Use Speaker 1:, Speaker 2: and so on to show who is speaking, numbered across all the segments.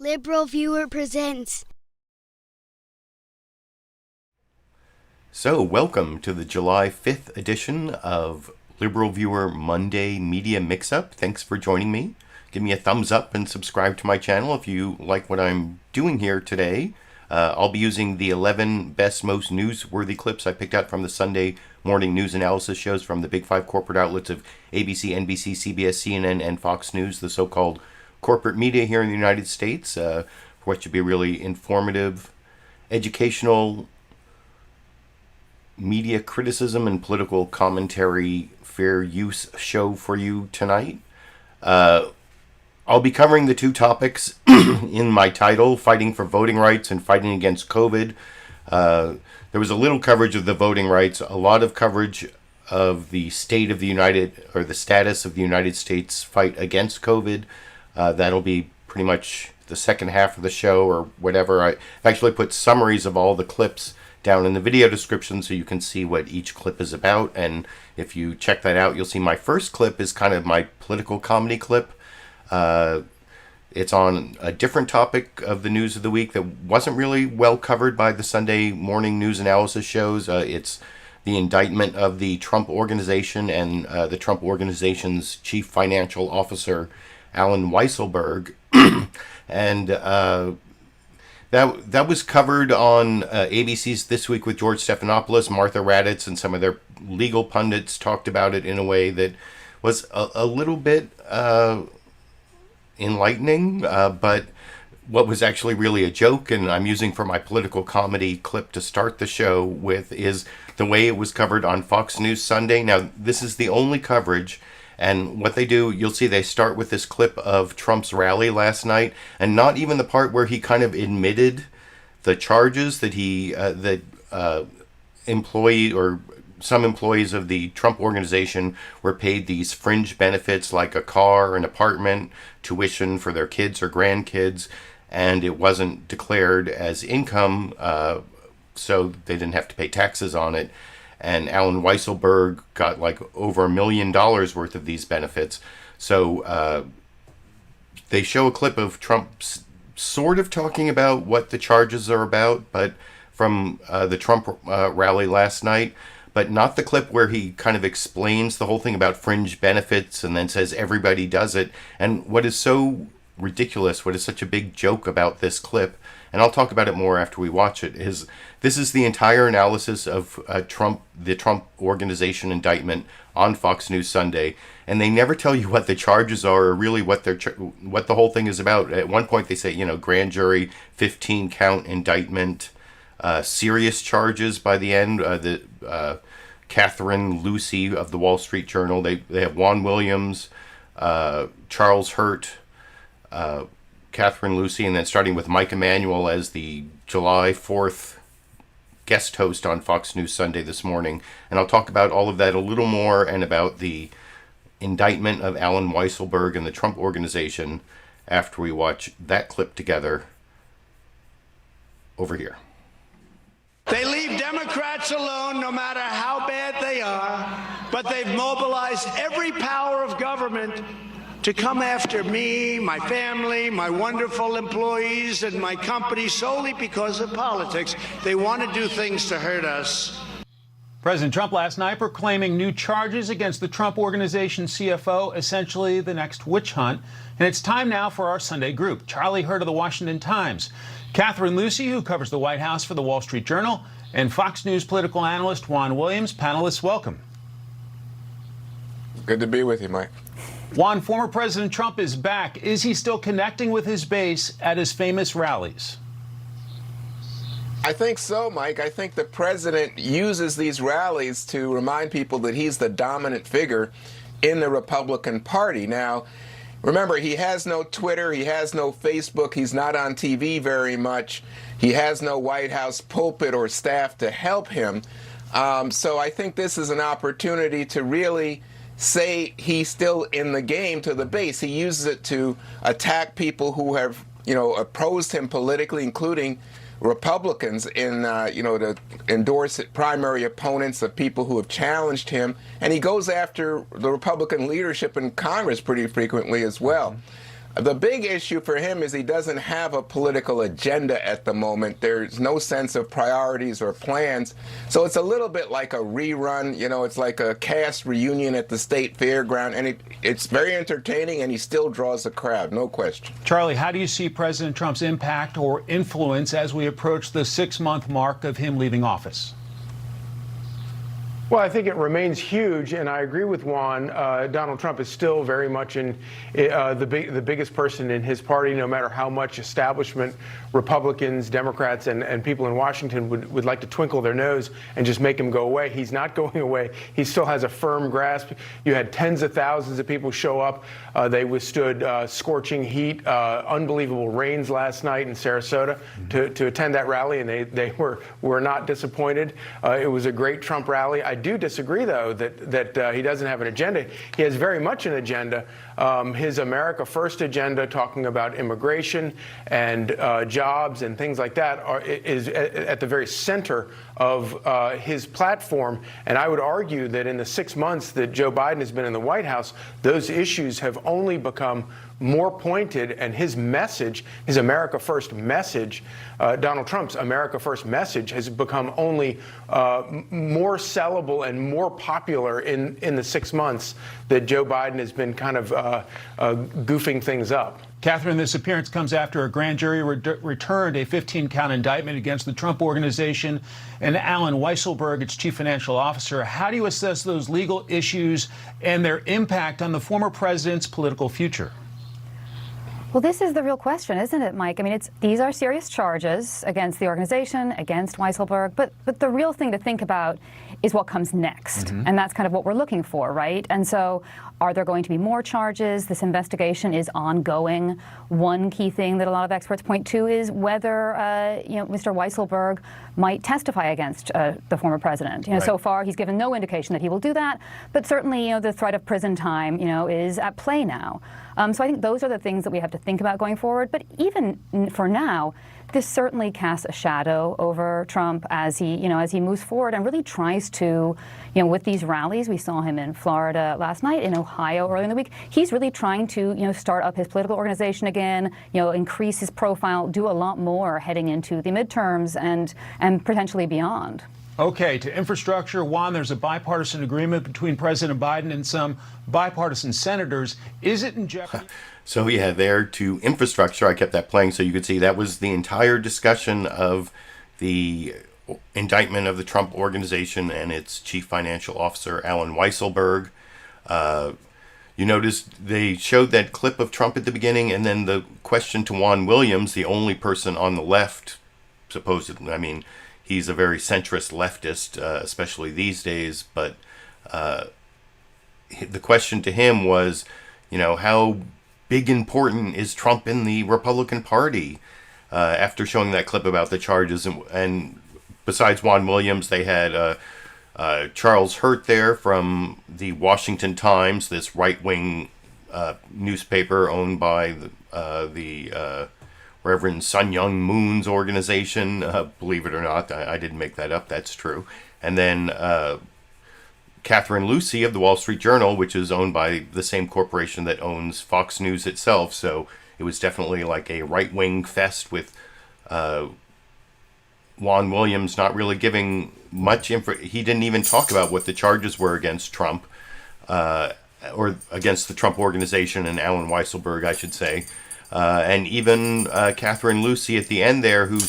Speaker 1: LiberalViewer presents.
Speaker 2: So, welcome to the July 5th edition of LiberalViewer Monday Media Mixup. Thanks for joining me. Give me a thumbs up and subscribe to my channel if you like what I'm doing here today. I'll be using the 11 best, most newsworthy clips I picked out from the Sunday morning news analysis shows from the big five corporate outlets of ABC, NBC, CBS, CNN, and Fox News, the so-called corporate media here in the United States, for what should be a really informative, educational, media criticism and political commentary fair use show for you tonight. I'll be covering the two topics in my title, fighting for voting rights and fighting against COVID. There was a little coverage of the voting rights, a lot of coverage of the state of the the status of the United States fight against COVID. That'll be pretty much the second half of the show or whatever. I actually put summaries of all the clips down in the video description so you can see what each clip is about. And if you check that out, you'll see my first clip is kind of my political comedy clip. It's on a different topic of the news of the week that wasn't really well covered by the Sunday morning news analysis shows. It's the indictment of the Trump Organization and the Trump Organization's chief financial officer, Allen Weisselberg. And that was covered on ABC's This Week with George Stephanopoulos. Martha Raddatz and some of their legal pundits talked about it in a way that was a little bit enlightening, but what was actually really a joke, and I'm using for my political comedy clip to start the show with, is the way it was covered on Fox News Sunday. Now, this is the only coverage, and what they do, you'll see they start with this clip of Trump's rally last night, and not even the part where he kind of admitted the charges that some employees of the Trump Organization were paid these fringe benefits like a car, an apartment, tuition for their kids or grandkids, and it wasn't declared as income, so they didn't have to pay taxes on it. And Allen Weisselberg got like over $1 million worth of these benefits. So they show a clip of Trump sort of talking about what the charges are about, but from the Trump rally last night, but not the clip where he kind of explains the whole thing about fringe benefits and then says everybody does it. And what is so ridiculous, what is such a big joke about this clip, and I'll talk about it more after we watch it, is this is the entire analysis of the Trump Organization indictment on Fox News Sunday, and they never tell you what the charges are or really what the whole thing is about. At one point they say, grand jury, 15-count indictment, serious charges by the end. Catherine Lucey of the Wall Street Journal, they have Juan Williams, Charles Hurt, Catherine Lucey, and then starting with Mike Emanuel as the July 4th guest host on Fox News Sunday this morning. And I'll talk about all of that a little more and about the indictment of Allen Weisselberg and the Trump Organization after we watch that clip together over here.
Speaker 3: They leave Democrats alone no matter how bad they are, but they've mobilized every power of government to come after me, my family, my wonderful employees, and my company solely because of politics. They want to do things to hurt us.
Speaker 4: President Trump last night proclaiming new charges against the Trump Organization CFO, essentially the next witch hunt. And it's time now for our Sunday group. Charlie Hurt of the Washington Times, Catherine Lucey, who covers the White House for the Wall Street Journal, and Fox News political analyst Juan Williams. Panelists, welcome.
Speaker 5: Good to be with you, Mike.
Speaker 4: Juan, former President Trump is back. Is he still connecting with his base at his famous rallies?
Speaker 5: I think so, Mike. I think the president uses these rallies to remind people that he's the dominant figure in the Republican Party. Now, remember, he has no Twitter, he has no Facebook, he's not on TV very much, he has no White House pulpit or staff to help him. So I think this is an opportunity to really say he's still in the game to the base. He uses it to attack people who have, opposed him politically, including Republicans, to endorse primary opponents of people who have challenged him. And he goes after the Republican leadership in Congress pretty frequently as well. The big issue for him is he doesn't have a political agenda at the moment. There's no sense of priorities or plans. So it's a little bit like a rerun. You know, it's like a cast reunion at the state fairground. And it's very entertaining, and he still draws a crowd, no question.
Speaker 4: Charlie, how do you see President Trump's impact or influence as we approach the 6-month mark of him leaving office?
Speaker 6: Well, I think it remains huge, and I agree with Juan. Donald Trump is still very much the biggest person in his party, no matter how much establishment Republicans, Democrats, and people in Washington would like to twinkle their nose and just make him go away. He's not going away. He still has a firm grasp. You had tens of thousands of people show up. They withstood scorching heat, unbelievable rains last night in Sarasota to attend that rally, and they were not disappointed. It was a great Trump rally. I do disagree, though, that he doesn't have an agenda. He has very much an agenda. His America First agenda, talking about immigration and jobs and things like that, is at the very center of his platform. And I would argue that in the 6 months that Joe Biden has been in the White House, those issues have only become more pointed, and his message, his America First message, Donald Trump's America First message, has become only more sellable and more popular in the 6 months that Joe Biden has been kind of goofing things up.
Speaker 4: Catherine, this appearance comes after a grand jury returned a 15-count indictment against the Trump Organization and Allen Weisselberg, its chief financial officer. How do you assess those legal issues and their impact on the former president's political future?
Speaker 7: Well, this is the real question, isn't it, Mike? I mean, these are serious charges against the organization, against Weisselberg, but the real thing to think about is what comes next. And that's kind of what we're looking for, right? And so are there going to be more charges? This investigation is ongoing. One key thing that a lot of experts point to is whether, Mr. Weisselberg might testify against the former president.
Speaker 2: Right.
Speaker 7: So far he's given no indication that he will do that, but certainly, the threat of prison time, is at play now. So I think those are the things that we have to think about going forward. But even for now, this certainly casts a shadow over Trump as he moves forward and really tries to, with these rallies. We saw him in Florida last night, in Ohio earlier in the week. He's really trying to, start up his political organization again, increase his profile, do a lot more heading into the midterms and potentially beyond.
Speaker 4: Okay, to infrastructure, Juan, there's a bipartisan agreement between President Biden and some bipartisan senators. Is it in jeopardy?
Speaker 2: So yeah, there to infrastructure, I kept that playing so you could see that was the entire discussion of the indictment of the Trump Organization and its chief financial officer, Allen Weisselberg. You noticed they showed that clip of Trump at the beginning, and then the question to Juan Williams, the only person on the left, supposedly, I mean, he's a very centrist leftist, especially these days, but the question to him was, how big important is Trump in the Republican Party? After showing that clip about the charges, and besides Juan Williams, they had Charles Hurt there from the Washington Times, this right-wing newspaper owned by the Reverend Sun Young Moon's organization. Believe it or not, I didn't make that up. That's true. And then Catherine Lucey of the Wall Street Journal, which is owned by the same corporation that owns Fox News itself. So it was definitely like a right-wing fest with Juan Williams not really giving much info. He didn't even talk about what the charges were against Trump, or against the Trump Organization and Allen Weisselberg, I should say. And even Catherine Lucey at the end there, who,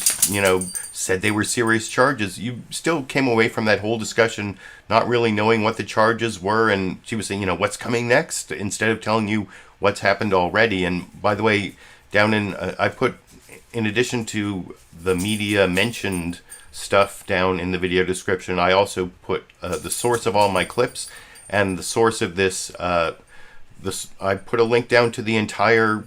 Speaker 2: said they were serious charges. You still came away from that whole discussion not really knowing what the charges were. And she was saying, what's coming next, instead of telling you what's happened already. And by the way, down in, I put, in addition to the media mentioned stuff down in the video description, I also put the source of all my clips and the source of this. I put a link down to the entire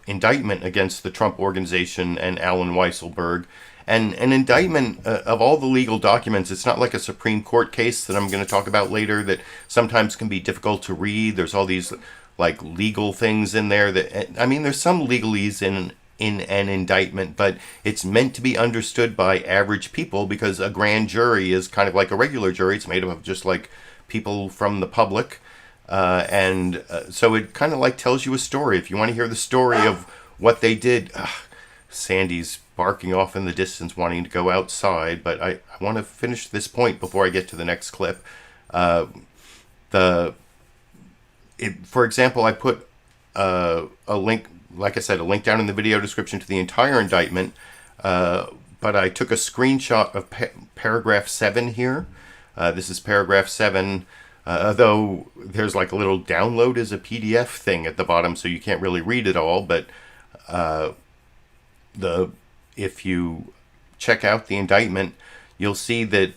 Speaker 2: indictment against the Trump Organization and Allen Weisselberg. And an indictment of all the legal documents, it's not like a Supreme Court case that I'm going to talk about later that sometimes can be difficult to read. There's all these like legal things in there that, there's some legalese in an indictment, but it's meant to be understood by average people, because a grand jury is kind of like a regular jury. It's made up of just like people from the public. So it kind of like tells you a story. If you want to hear the story of what they did, Sandy's barking off in the distance, wanting to go outside. But I want to finish this point before I get to the next clip. For example, I put a link, like I said, a link down in the video description to the entire indictment. But I took a screenshot of paragraph 7 here. This is paragraph 7. Though there's like a little download as a PDF thing at the bottom, so you can't really read it all. But if you check out the indictment, you'll see that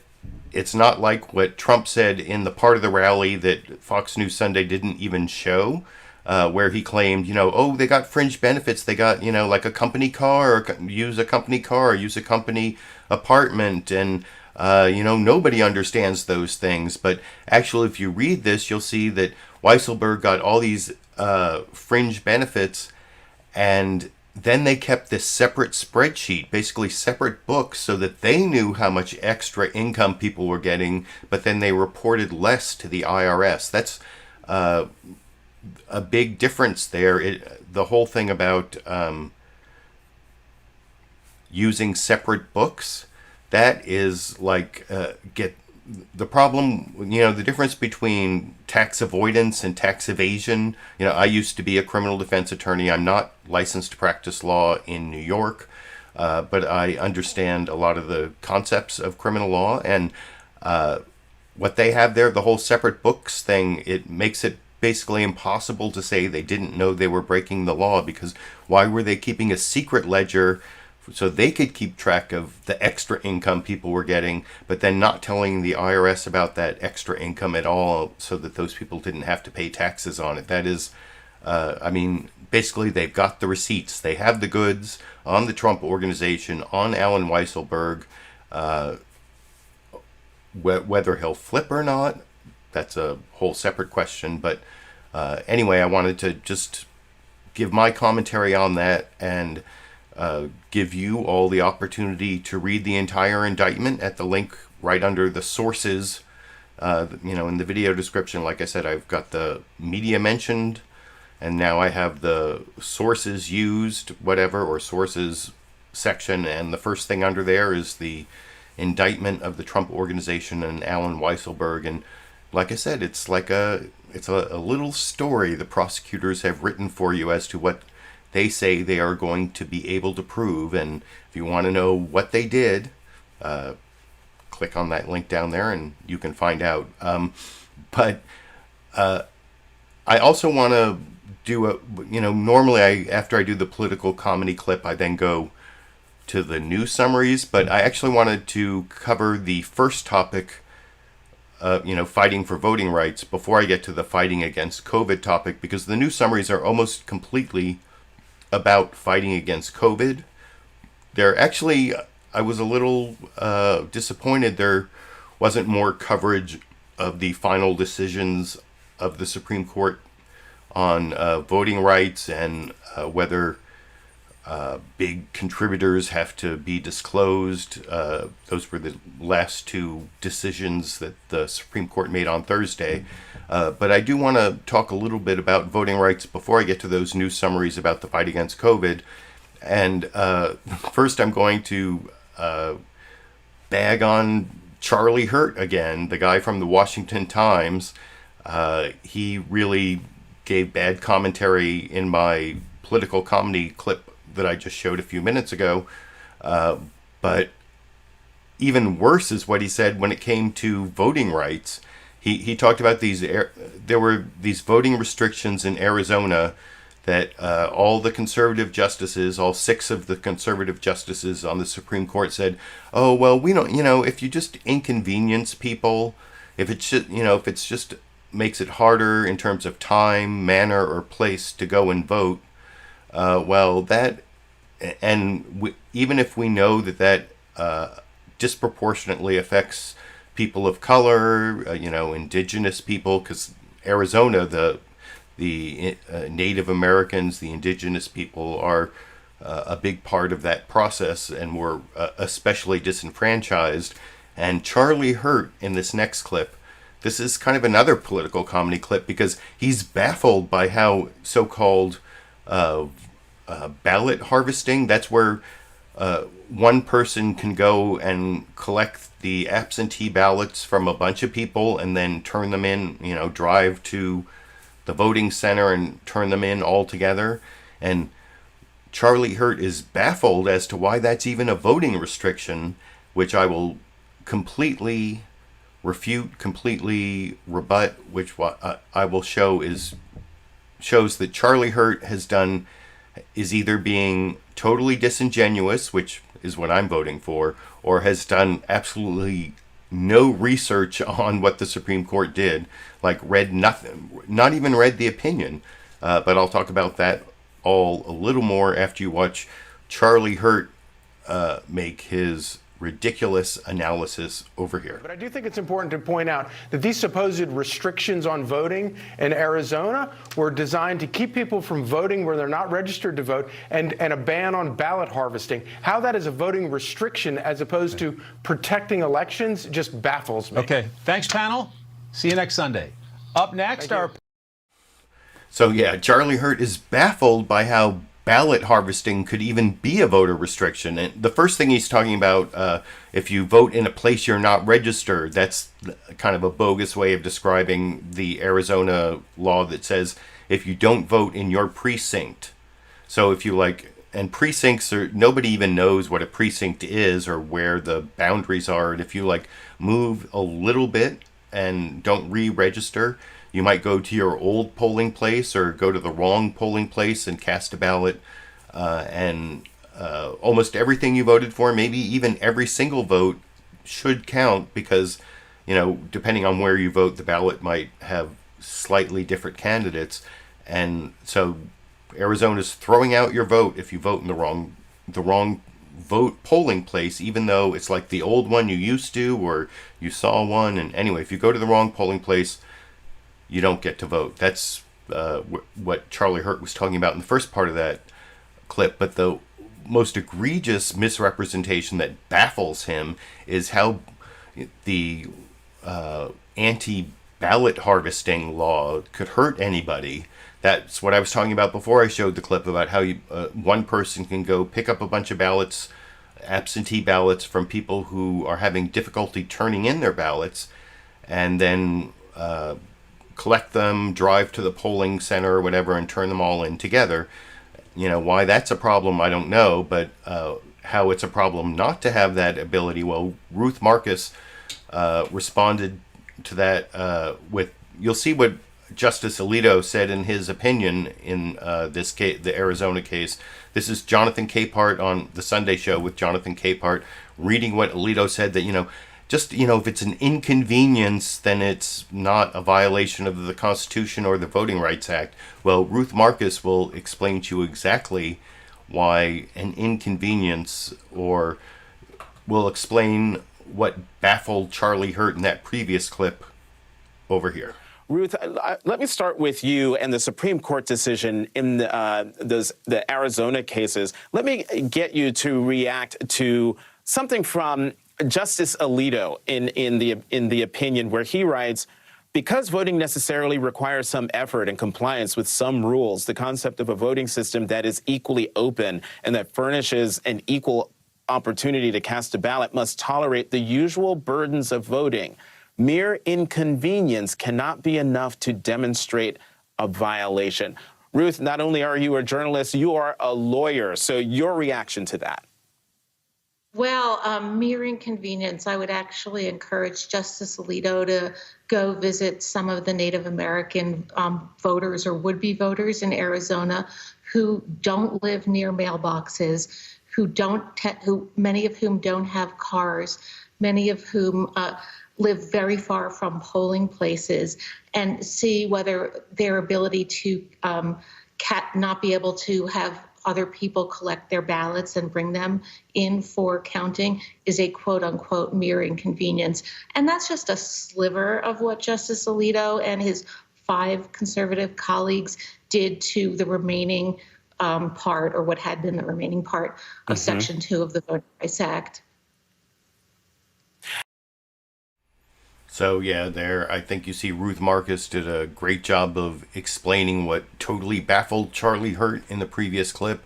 Speaker 2: it's not like what Trump said in the part of the rally that Fox News Sunday didn't even show, where he claimed, they got fringe benefits. They got, like a company car, or use a company car, or use a company apartment, and nobody understands those things. But actually, if you read this, you'll see that Weisselberg got all these fringe benefits, and then they kept this separate spreadsheet, basically separate books, so that they knew how much extra income people were getting, but then they reported less to the IRS. That's a big difference there. The whole thing about using separate books, that is like the problem, the difference between tax avoidance and tax evasion. I used to be a criminal defense attorney. I'm not licensed to practice law in New York, but I understand a lot of the concepts of criminal law. And what they have there, the whole separate books thing, it makes it basically impossible to say they didn't know they were breaking the law, because why were they keeping a secret ledger so they could keep track of the extra income people were getting, but then not telling the IRS about that extra income at all, so that those people didn't have to pay taxes on it? That is, basically they've got the receipts. They have the goods on the Trump organization, on Allen Weisselberg. Whether he'll flip or not, that's a whole separate question. But anyway, I wanted to just give my commentary on that, and give you all the opportunity to read the entire indictment at the link right under the sources. In the video description, like I said, I've got the media mentioned, and now I have the sources used, whatever, or sources section, and the first thing under there is the indictment of the Trump organization and Allen Weisselberg. And like I said, it's a little story the prosecutors have written for you as to what they say they are going to be able to prove. And if you want to know what they did, click on that link down there and you can find out. But I also want to do normally after I do the political comedy clip, I then go to the news summaries, but I actually wanted to cover the first topic, fighting for voting rights, before I get to the fighting against COVID topic, because the news summaries are almost completely about fighting against COVID. They're actually, I was a little disappointed there wasn't more coverage of the final decisions of the Supreme Court on voting rights, and whether big contributors have to be disclosed. Those were the last two decisions that the Supreme Court made on Thursday. But I do want to talk a little bit about voting rights before I get to those news summaries about the fight against COVID. And first I'm going to bag on Charlie Hurt again, the guy from the Washington Times. He really gave bad commentary in my political comedy clip that I just showed a few minutes ago. But even worse is what he said when it came to voting rights. He talked about there were these voting restrictions in Arizona that all the conservative justices, all 6 of the conservative justices on the Supreme Court said, oh, well, we don't, if you just inconvenience people, if it's just makes it harder in terms of time, manner, or place to go and vote, even if we know that disproportionately affects people of color, indigenous people, because Arizona, the Native Americans, the indigenous people are a big part of that process and were especially disenfranchised. And Charlie Hurt in this next clip this is kind of another political comedy clip because he's baffled by how so-called ballot harvesting, that's where one person can go and collect the absentee ballots from a bunch of people and then turn them in, drive to the voting center and turn them in all together. And Charlie Hurt is baffled as to why that's even a voting restriction, which I will completely refute, completely rebut, which I will shows that Charlie Hurt is either being totally disingenuous, which is what I'm voting for, or has done absolutely no research on what the Supreme Court did, like read nothing, not even read the opinion. But I'll talk about that all a little more after you watch Charlie Hurt make his ridiculous analysis over here.
Speaker 6: But I do think it's important to point out that these supposed restrictions on voting in Arizona were designed to keep people from voting where they're not registered to vote, and a ban on ballot harvesting. How that is a voting restriction as opposed to protecting elections just baffles me.
Speaker 4: Okay, thanks, panel. See you next Sunday. Up next,
Speaker 2: So yeah, Charlie Hurt is baffled by how ballot harvesting could even be a voter restriction. And the first thing he's talking about, if you vote in a place you're not registered, that's kind of a bogus way of describing the Arizona law that says if you don't vote in your precinct. So if you and precincts nobody even knows what a precinct is or where the boundaries are. And if you move a little bit and don't re-register, you might go to your old polling place or go to the wrong polling place and cast a ballot. And almost everything you voted for, maybe even every single vote, should count because, depending on where you vote, the ballot might have slightly different candidates. And so Arizona's throwing out your vote if you vote in the wrong vote polling place, even though it's like the old one you used to or you saw one. And anyway, if you go to the wrong polling place, you don't get to vote. That's what Charlie Hurt was talking about in the first part of that clip. But the most egregious misrepresentation that baffles him is how the anti-ballot harvesting law could hurt anybody. That's what I was talking about before I showed the clip about how one person can go pick up a bunch of ballots, absentee ballots, from people who are having difficulty turning in their ballots, and then collect them, drive to the polling center or whatever, and turn them all in together. Why that's a problem, I don't know, but how it's a problem not to have that ability, well, Ruth Marcus responded to that with, you'll see what Justice Alito said in his opinion in this case, the Arizona case. This is Jonathan Capehart on the Sunday Show with Jonathan Capehart reading what Alito said, that, if it's an inconvenience, then it's not a violation of the Constitution or the Voting Rights Act. Well, Ruth Marcus will explain to you exactly why an inconvenience, or will explain what baffled Charlie Hurt in that previous clip over here.
Speaker 8: Ruth, let me start with you and the Supreme Court decision in the Arizona cases. Let me get you to react to something from Justice Alito in the opinion, where he writes, because voting necessarily requires some effort and compliance with some rules, the concept of a voting system that is equally open and that furnishes an equal opportunity to cast a ballot must tolerate the usual burdens of voting. Mere inconvenience cannot be enough to demonstrate a violation. Ruth, not only are you a journalist, you are a lawyer. So your reaction to that?
Speaker 9: Well, mere inconvenience, I would actually encourage Justice Alito to go visit some of the Native American voters or would-be voters in Arizona who don't live near mailboxes, who many of whom don't have cars, many of whom live very far from polling places, and see whether their ability to not be able to have other people collect their ballots and bring them in for counting is a quote-unquote mere inconvenience. And that's just a sliver of what Justice Alito and his 5 conservative colleagues did to the remaining part, or what had been the remaining part of Section 2 of the Voting Rights Act.
Speaker 2: So yeah, there I think you see Ruth Marcus did a great job of explaining what totally baffled Charlie Hurt in the previous clip.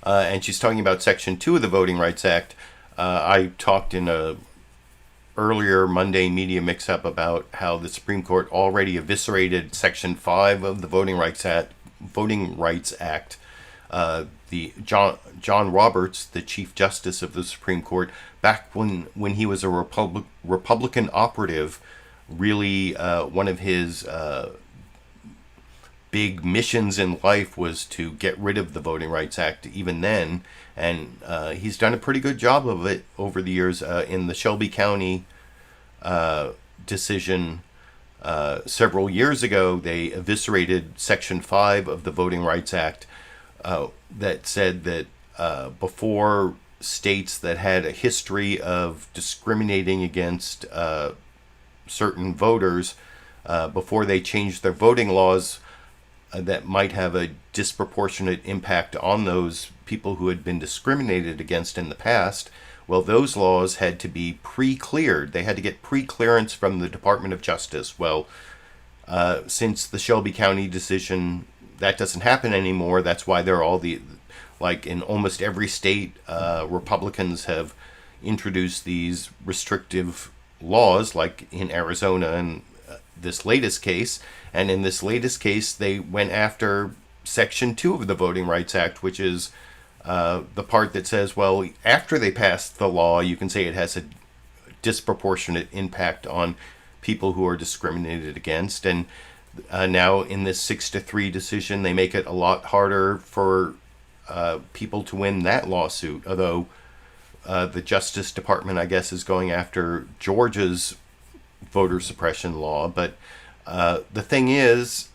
Speaker 2: And she's talking about Section 2 of the Voting Rights Act. I talked in a earlier Monday media mix-up about how the Supreme Court already eviscerated Section 5 of the Voting Rights Act. The John Roberts, the Chief Justice of the Supreme Court, back when he was a Republican operative, really one of his big missions in life was to get rid of the Voting Rights Act even then, and he's done a pretty good job of it over the years. In the Shelby County decision several years ago, they eviscerated Section 5 of the Voting Rights Act that said that before states that had a history of discriminating against certain voters, before they changed their voting laws, that might have a disproportionate impact on those people who had been discriminated against in the past. Well, those laws had to be pre-cleared. They had to get pre-clearance from the Department of Justice. Well, since the Shelby County decision, that doesn't happen anymore. That's why there are all the, like in almost every state, Republicans have introduced these restrictive laws, like in Arizona and this latest case. And in this latest case, they went after Section 2 of the Voting Rights Act, which is the part that says, well, after they passed the law, you can say it has a disproportionate impact on people who are discriminated against. And now in this 6-3 decision, they make it a lot harder for people to win that lawsuit, although the Justice Department, I guess, is going after Georgia's voter suppression law. But the thing is,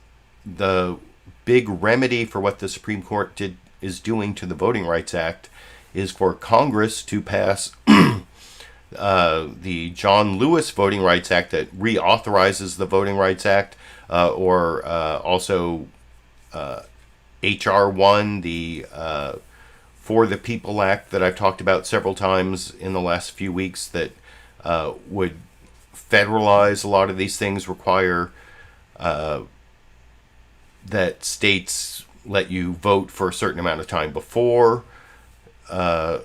Speaker 2: the big remedy for what the Supreme Court is doing to the Voting Rights Act is for Congress to pass the John Lewis Voting Rights Act that reauthorizes the Voting Rights Act, or also H.R. 1, the For the People Act that I've talked about several times in the last few weeks, that would federalize a lot of these things, require that states let you vote for a certain amount of time before the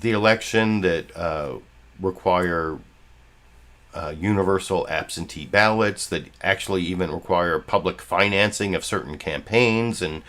Speaker 2: election, that require universal absentee ballots, that actually even require public financing of certain campaigns. And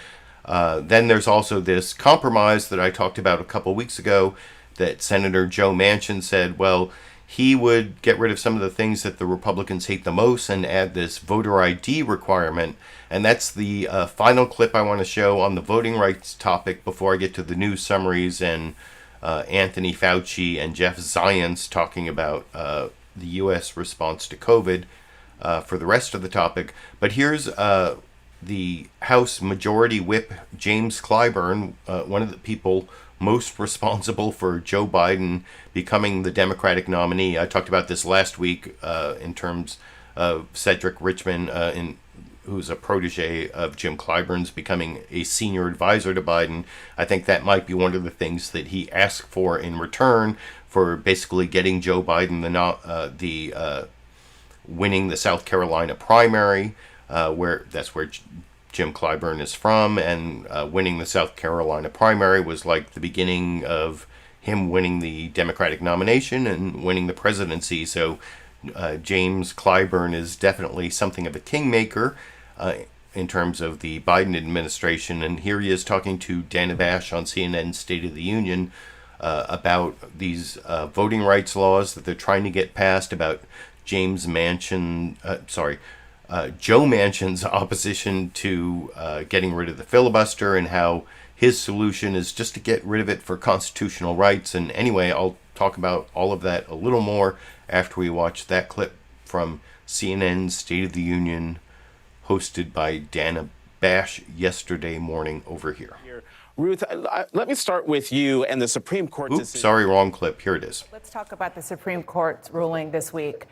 Speaker 2: then there's also this compromise that I talked about a couple weeks ago, that Senator Joe Manchin said, well, he would get rid of some of the things that the Republicans hate the most and add this voter ID requirement. And that's the final clip I want to show on the voting rights topic before I get to the news summaries and Anthony Fauci and Jeff Zients talking about the U.S. response to COVID for the rest of the topic. But here's the House Majority Whip James Clyburn, one of the people most responsible for Joe Biden becoming the Democratic nominee. I talked about this last week in terms of Cedric Richmond, who's a protege of Jim Clyburn's, becoming a senior advisor to Biden. I think that might be one of the things that he asked for in return for basically getting Joe Biden winning the South Carolina primary, where Jim Clyburn is from, and winning the South Carolina primary was like the beginning of him winning the Democratic nomination and winning the presidency. So James Clyburn is definitely something of a kingmaker in terms of the Biden administration. And here he is talking to Dana Bash on CNN's State of the Union about these voting rights laws that they're trying to get passed, about Joe Manchin's opposition to getting rid of the filibuster, and how his solution is just to get rid of it for constitutional rights. And anyway, I'll talk about all of that a little more after we watch that clip from CNN's State of the Union, hosted by Dana Bash yesterday morning over here.
Speaker 8: Ruth, let me start with you and the Supreme Court decision.
Speaker 2: Sorry, wrong clip. Here it is.
Speaker 10: Let's talk about the Supreme Court's ruling this week.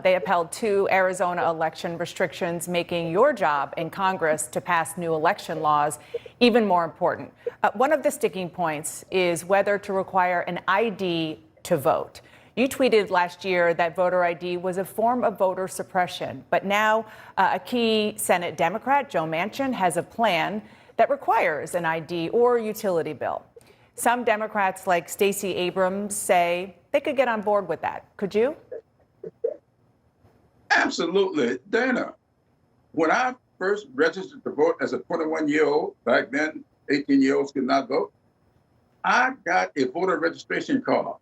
Speaker 10: They upheld 2 Arizona election restrictions, making your job in Congress to pass new election laws even more important. One of the sticking points is whether to require an ID to vote. You tweeted last year that voter ID was a form of voter suppression. But now a key Senate Democrat, Joe Manchin, has a plan that requires an ID or utility bill. Some Democrats like Stacey Abrams say they could get on board with that. Could you?
Speaker 11: Absolutely. Dana, when I first registered to vote as a 21-year-old, back then 18-year-olds could not vote, I got a voter registration card.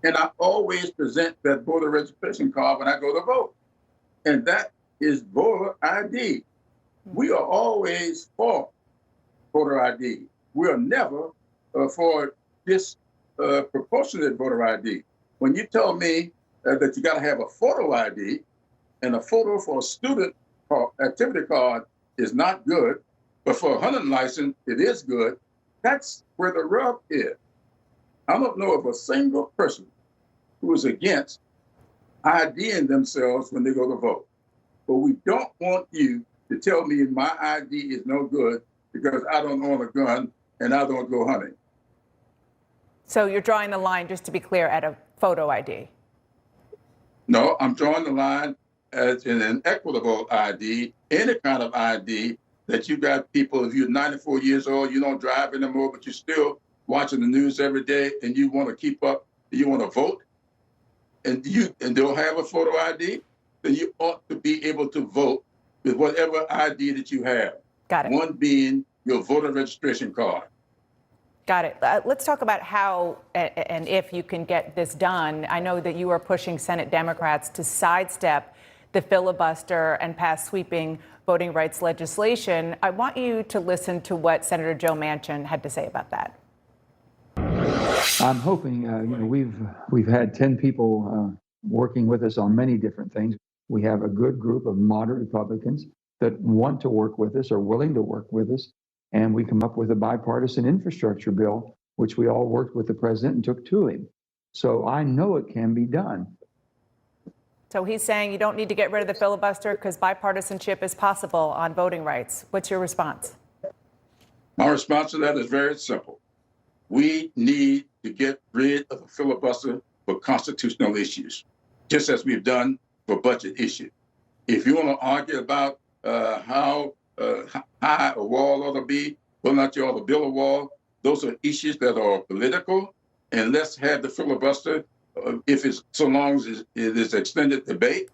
Speaker 11: And I always present that voter registration card when I go to vote. And that is voter ID. We are always for voter ID. We are never for disproportionate voter ID. When you tell me that you got to have a photo ID and a photo for a student activity card is not good, but for a hunting license, it is good, that's where the rub is. I don't know of a single person who is against IDing themselves when they go to vote. But we don't want you to tell me my ID is no good because I don't own a gun and I don't go hunting.
Speaker 10: So you're drawing the line, just to be clear, at a photo ID?
Speaker 11: No, I'm drawing the line as in an equitable ID, any kind of ID that you got people, if you're 94 years old, you don't drive anymore, but you're still watching the news every day and you want to keep up, you want to vote, and don't have a photo ID, then you ought to be able to vote with whatever ID that you have.
Speaker 10: Got it.
Speaker 11: One being your voter registration card.
Speaker 10: Got it. Let's talk about how and if you can get this done. I know that you are pushing Senate Democrats to sidestep the filibuster and pass sweeping voting rights legislation. I want you to listen to what Senator Joe Manchin had to say about that.
Speaker 12: I'm hoping, we've had 10 people working with us on many different things. We have a good group of moderate Republicans that want to work with us, are willing to work with us. And we come up with a bipartisan infrastructure bill, which we all worked with the president and took to him. So I know it can be done.
Speaker 10: So he's saying you don't need to get rid of the filibuster because bipartisanship is possible on voting rights. What's your response?
Speaker 11: My response to that is very simple. We need to get rid of the filibuster for constitutional issues, just as we've done for budget issues. If you want to argue about how high a wall ought to be, whether or not you ought to build a wall, those are issues that are political, and let's have the filibuster if it's so long as it is extended debate.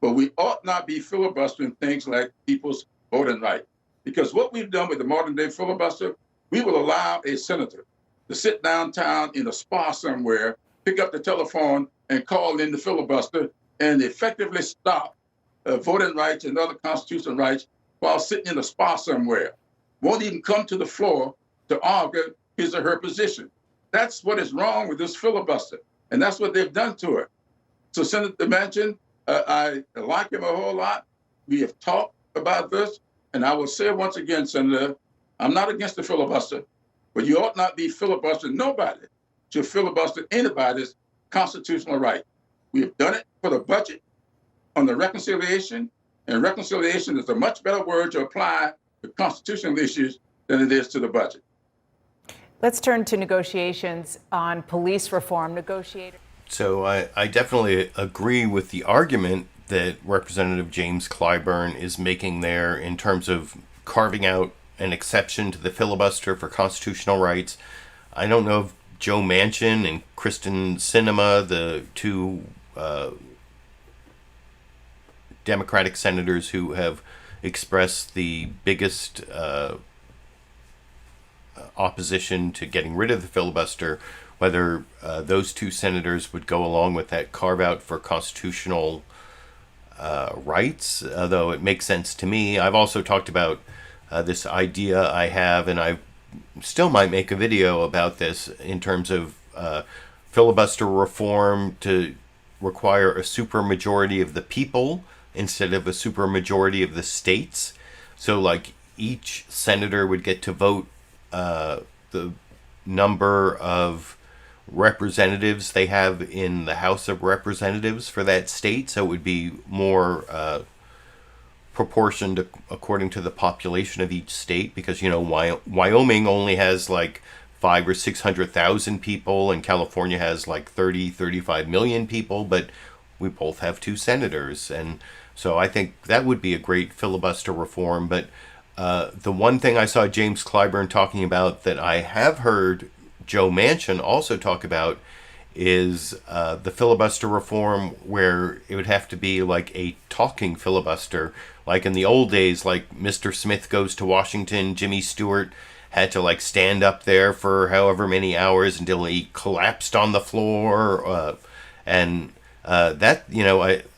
Speaker 11: But we ought not be filibustering things like people's voting right. Because what we've done with the modern day filibuster, we will allow a senator to sit downtown in a spa somewhere, pick up the telephone and call in the filibuster and effectively stop voting rights and other constitutional rights while sitting in a spa somewhere. Won't even come to the floor to argue his or her position. That's what is wrong with this filibuster. And that's what they've done to it. So Senator Manchin, I like him a whole lot. We have talked about this. And I will say once again, Senator, I'm not against the filibuster, but you ought not be filibustering nobody to filibuster anybody's constitutional right. We have done it for the budget, on the reconciliation, and reconciliation is a much better word to apply to constitutional issues than it is to the budget.
Speaker 10: Let's turn to negotiations on police reform.
Speaker 2: So I definitely agree with the argument that Representative James Clyburn is making there in terms of carving out an exception to the filibuster for constitutional rights. I don't know if Joe Manchin and Kristen Sinema, the two Democratic senators who have expressed the biggest opposition to getting rid of the filibuster, whether those two senators would go along with that carve out for constitutional rights, although it makes sense to me. I've also talked about this idea I have, and I still might make a video about this in terms of filibuster reform to require a supermajority of the people instead of a supermajority of the states. So like each senator would get to vote the number of representatives they have in the House of Representatives for that state. So it would be more proportioned according to the population of each state, because, you know, Wyoming only has like 500,000 or 600,000 people, and California has like 35 million people, but we both have 2 senators. And so I think that would be a great filibuster reform. But the one thing I saw James Clyburn talking about that I have heard Joe Manchin also talk about is the filibuster reform, where it would have to be like a talking filibuster. Like in the old days, like Mr. Smith Goes to Washington, Jimmy Stewart had to like stand up there for however many hours until he collapsed on the floor. And that,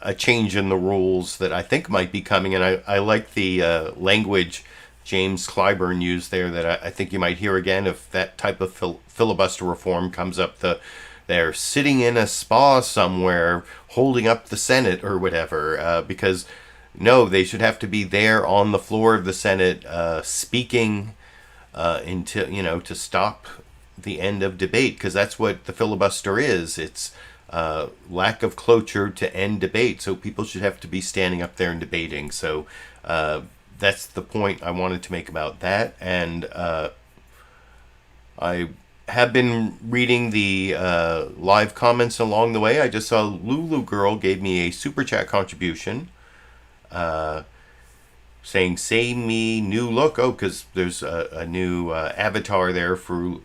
Speaker 2: a change in the rules that I think might be coming. And I like the language James Clyburn used there that I think you might hear again if that type of filibuster reform comes up. They're sitting in a spa somewhere holding up the Senate or whatever, because no, they should have to be there on the floor of the Senate speaking until, to stop the end of debate, because that's what the filibuster is. It's lack of cloture to end debate. So people should have to be standing up there and debating. So that's the point I wanted to make about that. And I have been reading the live comments along the way. I just saw Lulu Girl gave me a super chat contribution saying, "Say me new look." Oh, because there's a new avatar there for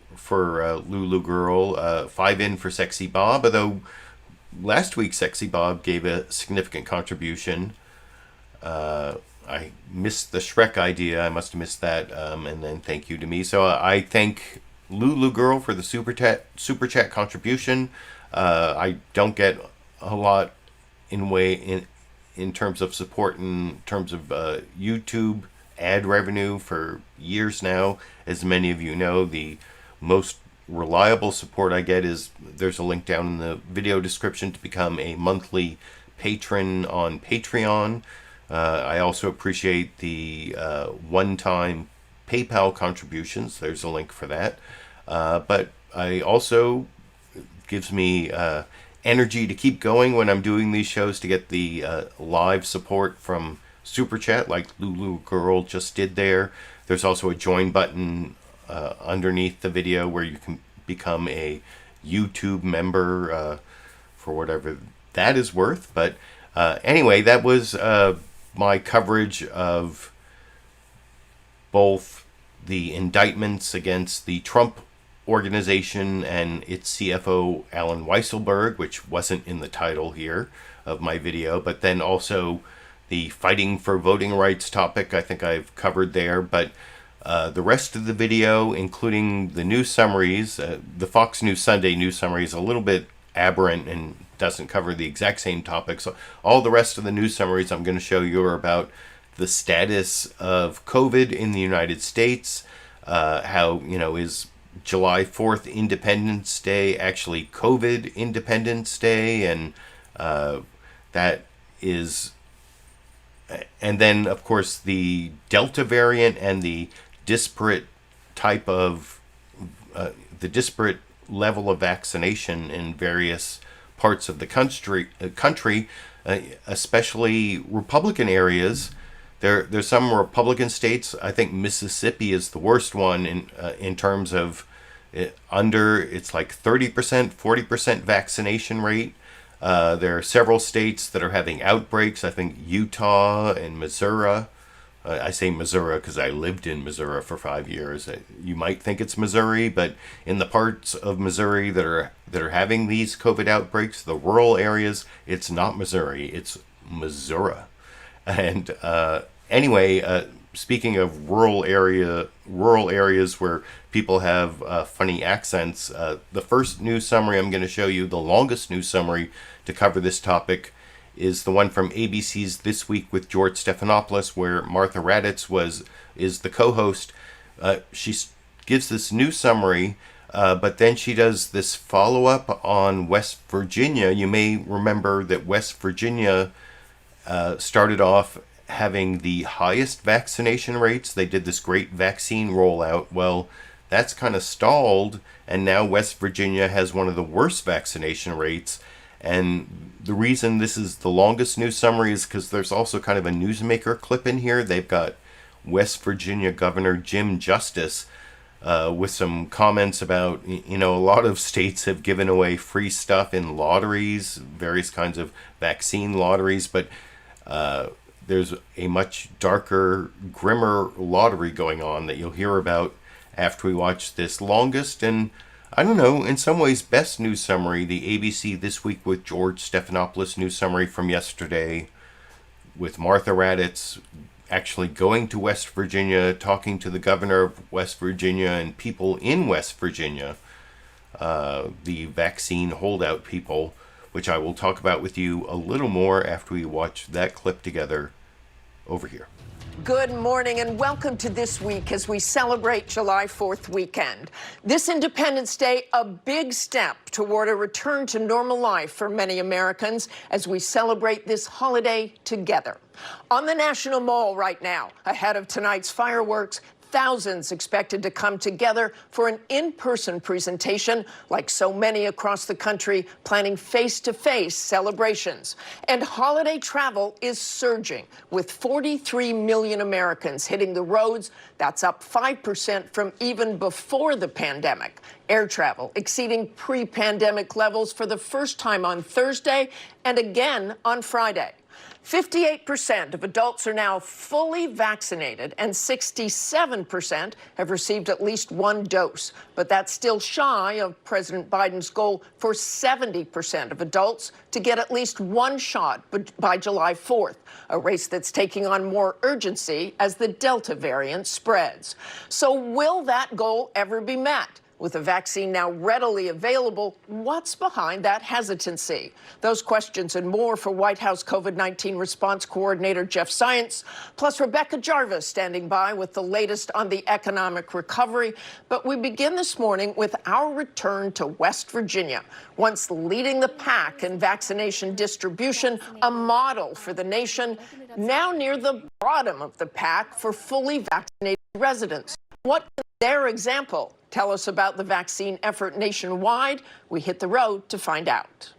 Speaker 2: Lulu Girl. 5 in for Sexy Bob, although last week Sexy Bob gave a significant contribution. I missed the Shrek idea. I must have missed that. And then thank you to me. So I thank Lulu Girl for the super chat contribution. I don't get a lot in terms of support, in terms of YouTube ad revenue for years now. As many of you know, the most reliable support I get is, there's a link down in the video description to become a monthly patron on Patreon. I also appreciate the one-time PayPal contributions. There's a link for that. But I also, gives me energy to keep going when I'm doing these shows, to get the live support from Super Chat, like Lulu Girl just did there. There's also a join button underneath the video where you can become a YouTube member for whatever that is worth. But anyway, that was my coverage of both the indictments against the Trump organization and its CFO, Allen Weisselberg, which wasn't in the title here of my video, but then also the fighting for voting rights topic I think I've covered there. But the rest of the video, including the news summaries, the Fox News Sunday news summary is a little bit aberrant and doesn't cover the exact same topic. So all the rest of the news summaries I'm going to show you are about the status of COVID in the United States, how, is July 4th Independence Day actually COVID Independence Day, and that is, and then of course the Delta variant and the disparate type of the disparate level of vaccination in various parts of the country, especially Republican areas. There's some Republican states. I think Mississippi is the worst one in terms of it's like 30%, 40% vaccination rate. There are several states that are having outbreaks. I think Utah and Missouri. I say Missouri because I lived in Missouri for 5 years. You might think it's Missouri, but in the parts of Missouri that are having these COVID outbreaks, the rural areas, it's not Missouri, it's Missouri. And anyway, speaking of rural areas where people have funny accents, the first news summary I'm going to show you, the longest news summary to cover this topic, is the one from ABC's This Week with George Stephanopoulos, where Martha Raddatz is the co-host. She gives this news summary, but then she does this follow-up on West Virginia. You may remember that West Virginia started off having the highest vaccination rates. They did this great vaccine rollout. Well, that's kind of stalled, and now West Virginia has one of the worst vaccination rates. And the reason this is the longest news summary is because there's also kind of a newsmaker clip in here. They've got West Virginia Governor Jim Justice with some comments about, a lot of states have given away free stuff in lotteries, various kinds of vaccine lotteries, but there's a much darker, grimmer lottery going on that you'll hear about after we watch this longest and, I don't know, in some ways best news summary, the ABC This Week with George Stephanopoulos news summary from yesterday, with Martha Raddatz actually going to West Virginia, talking to the governor of West Virginia and people in West Virginia, the vaccine holdout people, which I will talk about with you a little more after we watch that clip together over here.
Speaker 13: Good morning and welcome to This Week as we celebrate July 4th weekend. This Independence Day, a big step toward a return to normal life for many Americans as we celebrate this holiday together. On the National Mall right now, ahead of tonight's fireworks, thousands expected to come together for an in-person presentation, like so many across the country planning face-to-face celebrations. And holiday travel is surging, with 43 million Americans hitting the roads. That's up 5% from even before the pandemic. Air travel exceeding pre-pandemic levels for the first time on Thursday and again on Friday. 58% of adults are now fully vaccinated, and 67% have received at least one dose. But that's still shy of President Biden's goal for 70% of adults to get at least one shot by July 4th, a race that's taking on more urgency as the Delta variant spreads. So will that goal ever be met? With a vaccine now readily available, what's behind that hesitancy? Those questions and more for White House COVID-19 response coordinator Jeff Zients, plus Rebecca Jarvis standing by with the latest on the economic recovery. But we begin this morning with our return to West Virginia, once leading the pack in vaccination distribution, a model for the nation, now near the bottom of the pack for fully vaccinated residents. What can their example tell us about the vaccine effort nationwide? We hit the road to find out.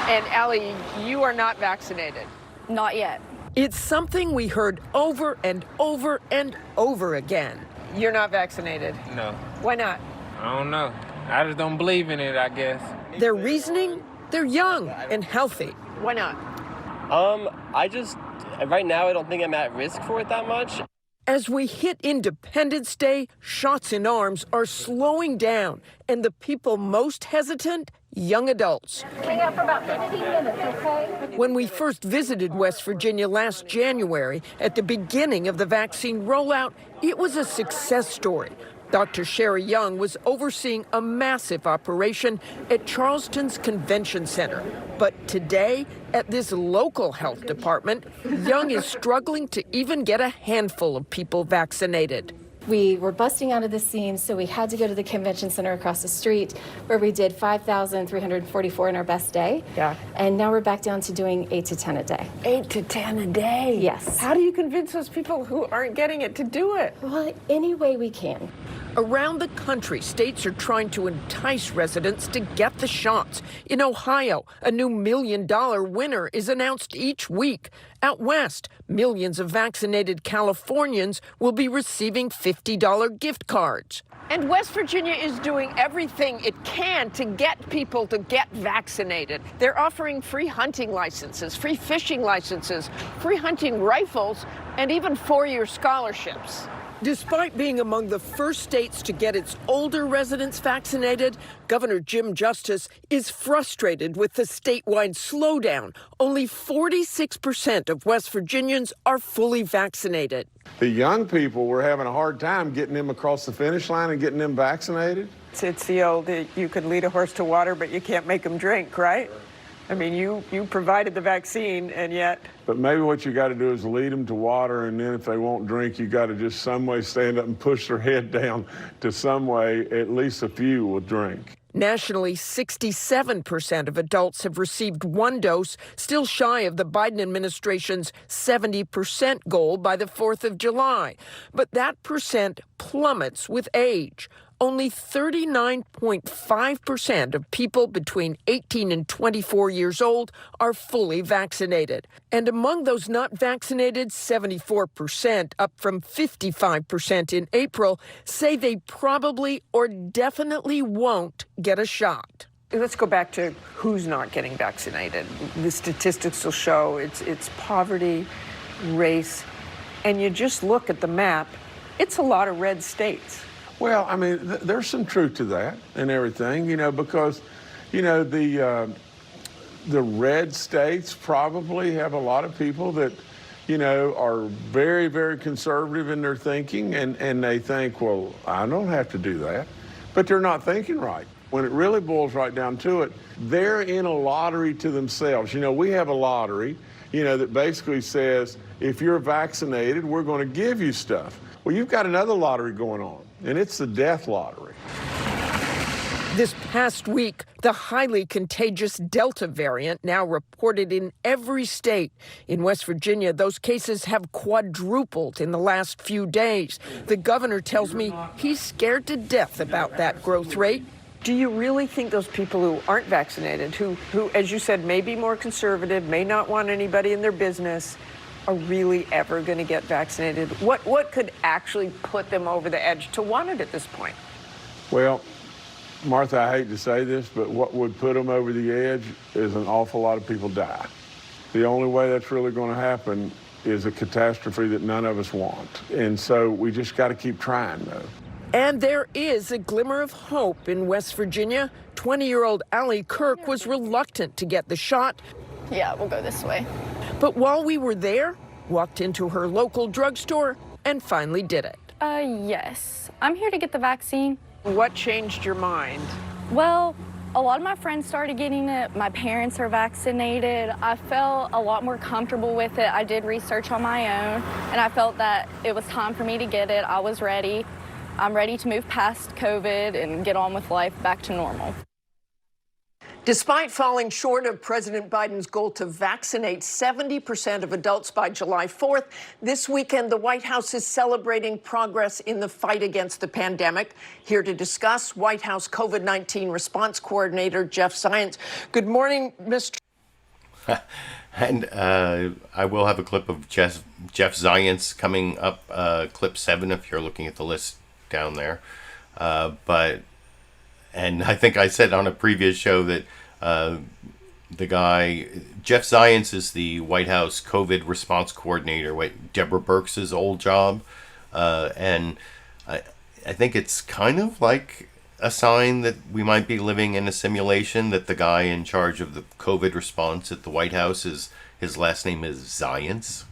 Speaker 14: And Allie, you are not vaccinated.
Speaker 15: Not yet.
Speaker 14: It's something we heard over and over and over again. You're not vaccinated?
Speaker 16: No.
Speaker 14: Why not?
Speaker 16: I don't know. I just don't believe in it, I guess.
Speaker 14: Their reasoning? They're young and healthy. Why not?
Speaker 17: Right now I don't think I'm at risk for it that much.
Speaker 14: As we hit Independence Day, shots in arms are slowing down, and the people most hesitant, young adults.
Speaker 15: Hang out for about 15 minutes, okay?
Speaker 14: When we first visited West Virginia last January, at the beginning of the vaccine rollout, it was a success story. Dr. Sherry Young was overseeing a massive operation at Charleston's Convention Center. But today, at this local health department, Young is struggling to even get a handful of people vaccinated.
Speaker 18: We were busting out of the seams, so we had to go to the convention center across the street, where we did 5,344 in our best day.
Speaker 14: Yeah.
Speaker 18: And now we're back down to doing 8 to 10 a day.
Speaker 14: 8 to 10 a day?
Speaker 18: Yes.
Speaker 14: How do you convince those people who aren't getting it to do it?
Speaker 18: Well, any way we can.
Speaker 14: Around the country, states are trying to entice residents to get the shots. In Ohio, a new $1 million winner is announced each week. Out west, millions of vaccinated Californians will be receiving $50 gift cards. And West Virginia is doing everything it can to get people to get vaccinated. They're offering free hunting licenses, free fishing licenses, free hunting rifles, and even four-year scholarships. Despite being among the first states to get its older residents vaccinated, Governor Jim Justice is frustrated with the statewide slowdown. Only 46% of West Virginians are fully vaccinated.
Speaker 19: The young people, were having a hard time getting them across the finish line and getting them vaccinated.
Speaker 14: It's the old, you could lead a horse to water, but you can't make them drink, right? I mean, you provided the vaccine, and yet...
Speaker 19: But maybe what you got to do is lead them to water, and then if they won't drink, you got to just some way stand up and push their head down to some way at least a few will drink.
Speaker 14: Nationally, 67% of adults have received one dose, still shy of the Biden administration's 70% goal by the 4th of July. But that percent plummets with age. only 39.5% of people between 18 and 24 years old are fully vaccinated. And among those not vaccinated, 74%, up from 55% in April, say they probably or definitely won't get a shot.
Speaker 20: Let's go back to who's not getting vaccinated. The statistics will show it's poverty, race, and you just look at the map, it's a lot of red states.
Speaker 19: Well, I mean, there's some truth to that and everything, because, the red states probably have a lot of people that, are very, very conservative in their thinking, and they think, well, I don't have to do that. But they're not thinking right. When it really boils right down to it, they're in a lottery to themselves. We have a lottery, that basically says, if you're vaccinated, we're going to give you stuff. Well, you've got another lottery going on, and it's the death lottery.
Speaker 14: This past week, the highly contagious Delta variant now reported in every state. In West Virginia, those cases have quadrupled in the last few days. The governor tells me he's scared to death about that growth rate.
Speaker 20: Do you really think those people who aren't vaccinated, who, as you said, may be more conservative, may not want anybody in their business, are really ever going to get vaccinated? What could actually put them over the edge to want it at this point?
Speaker 19: Well, Martha, I hate to say this, but what would put them over the edge is an awful lot of people die. The only way that's really going to happen is a catastrophe that none of us want. And so we just got to keep trying, though.
Speaker 14: And there is a glimmer of hope in West Virginia. 20-year-old Allie Kirk was reluctant to get the shot.
Speaker 15: Yeah, we'll go this way.
Speaker 14: But while we were there, walked into her local drugstore and finally did it.
Speaker 15: Yes. I'm here to get the vaccine.
Speaker 20: What changed your mind?
Speaker 15: Well, a lot of my friends started getting it. My parents are vaccinated. I felt a lot more comfortable with it. I did research on my own, and I felt that it was time for me to get it. I was ready. I'm ready to move past COVID and get on with life back to normal.
Speaker 13: Despite falling short of President Biden's goal to vaccinate 70% of adults by July 4th, this weekend the White House is celebrating progress in the fight against the pandemic. Here to discuss, White House COVID-19 response coordinator Jeff Zients. Good morning, Mr.
Speaker 2: And I will have a clip of Jeff Zients coming up, clip 7, if you're looking at the list down there. And I think I said on a previous show that the guy, Jeff Zients, is the White House COVID response coordinator, Deborah Birx's old job. And I think it's kind of like a sign that we might be living in a simulation, that the guy in charge of the COVID response at the White House his last name is Zients.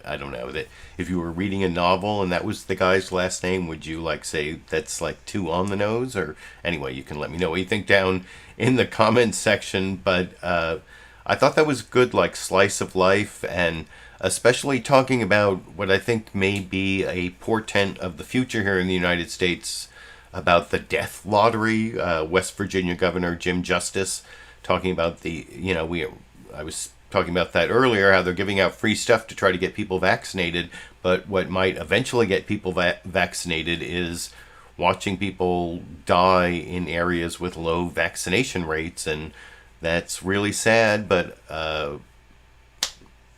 Speaker 2: I don't know. That if you were reading a novel and that was the guy's last name, would you say that's too on the nose? Or anyway, you can let me know what you think down in the comments section. But I thought that was good, slice of life, and especially talking about what I think may be a portent of the future here in the United States about the death lottery. West Virginia Governor Jim Justice talking about I was talking about that earlier, how they're giving out free stuff to try to get people vaccinated, but what might eventually get people vaccinated is watching people die in areas with low vaccination rates, and that's really sad, but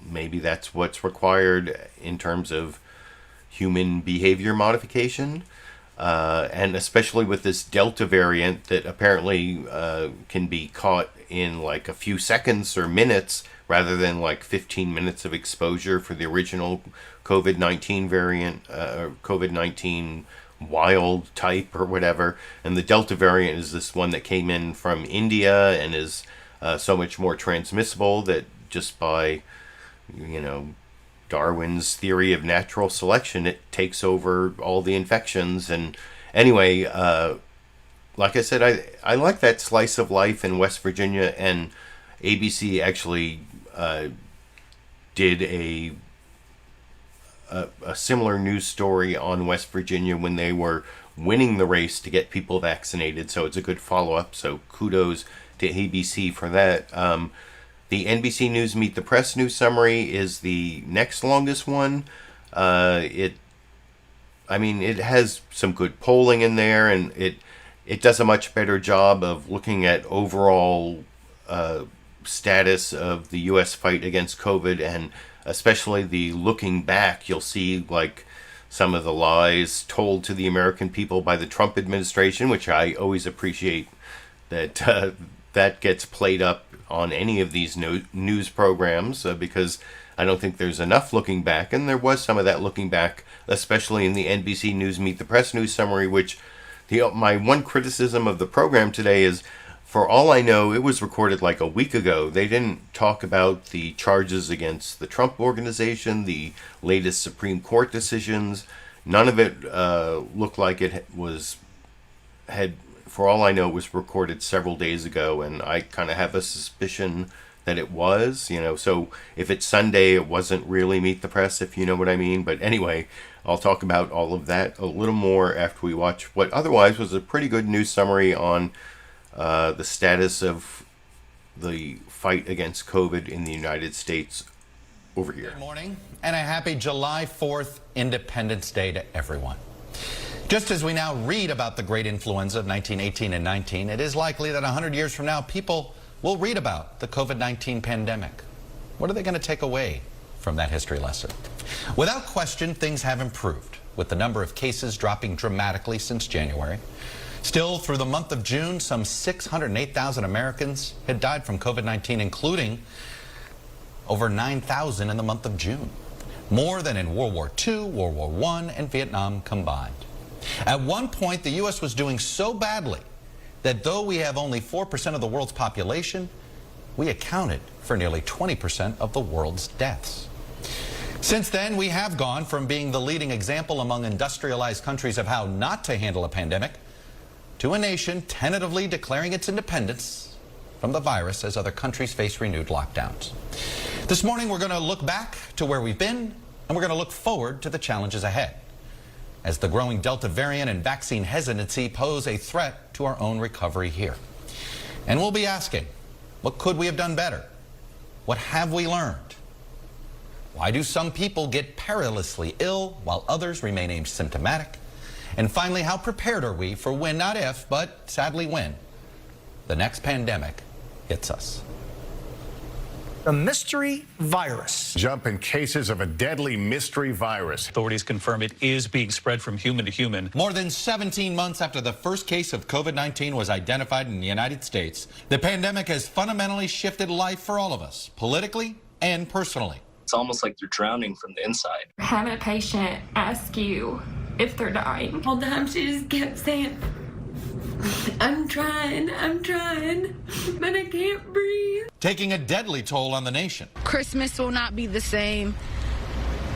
Speaker 2: maybe that's what's required in terms of human behavior modification. And especially with this Delta variant that apparently can be caught in a few seconds or minutes rather than 15 minutes of exposure for the original COVID-19 variant, COVID-19 wild type or whatever. And the Delta variant is this one that came in from India and is so much more transmissible that just by, Darwin's theory of natural selection, it takes over all the infections. And anyway, like I said, I like that slice of life in West Virginia, and ABC actually did a similar news story on West Virginia when they were winning the race to get people vaccinated. So it's a good follow-up. So kudos to ABC for that. The NBC News Meet the Press news summary is the next longest one. It I mean, it has some good polling in there, and it does a much better job of looking at overall status of the U.S. fight against COVID, and especially the looking back. You'll see like some of the lies told to the American people by the Trump administration, which I always appreciate that that gets played up on any of these news programs, because I don't think there's enough looking back, and there was some of that looking back, especially in the NBC News Meet the Press news summary, which my one criticism of the program today is, for all I know, it was recorded like a week ago. They didn't talk about the charges against the Trump organization, the latest Supreme Court decisions. None of it looked like it had, for all I know, it was recorded several days ago, and I kind of have a suspicion that it was, so if it's Sunday, it wasn't really Meet the Press, if you know what I mean. But anyway, I'll talk about all of that a little more after we watch what otherwise was a pretty good news summary on the status of the fight against COVID in the United States over here.
Speaker 21: Good morning, and a happy July 4th Independence Day to everyone. Just as we now read about the great influenza of 1918 and 19, it is likely that 100 years from now, people will read about the COVID-19 pandemic. What are they going to take away from that history lesson? Without question, things have improved, with the number of cases dropping dramatically since January. Still, through the month of June, some 608,000 Americans had died from COVID-19, including over 9,000 in the month of June. More than in World War II, World War I, and Vietnam combined. At one point, the U.S. was doing so badly that though we have only 4% of the world's population, we accounted for nearly 20% of the world's deaths. Since then, we have gone from being the leading example among industrialized countries of how not to handle a pandemic to a nation tentatively declaring its independence from the virus as other countries face renewed lockdowns. This morning, we're going to look back to where we've been, and we're going to look forward to the challenges ahead, as the growing Delta variant and vaccine hesitancy pose a threat to our own recovery here. And we'll be asking, what could we have done better? What have we learned? Why do some people get perilously ill while others remain asymptomatic? And finally, how prepared are we for when, not if, but sadly when, the next pandemic hits us?
Speaker 22: A mystery virus.
Speaker 23: Jump in cases of a deadly mystery virus.
Speaker 24: Authorities confirm it is being spread from human to human.
Speaker 21: More than 17 months after the first case of COVID-19 was identified in the United States, the pandemic has fundamentally shifted life for all of us, politically and personally.
Speaker 25: It's almost like they're drowning from the inside.
Speaker 26: Having a patient ask you if they're dying. All the time she just kept saying, I'm trying, but I can't breathe.
Speaker 21: Taking a deadly toll on the nation.
Speaker 27: Christmas will not be the same,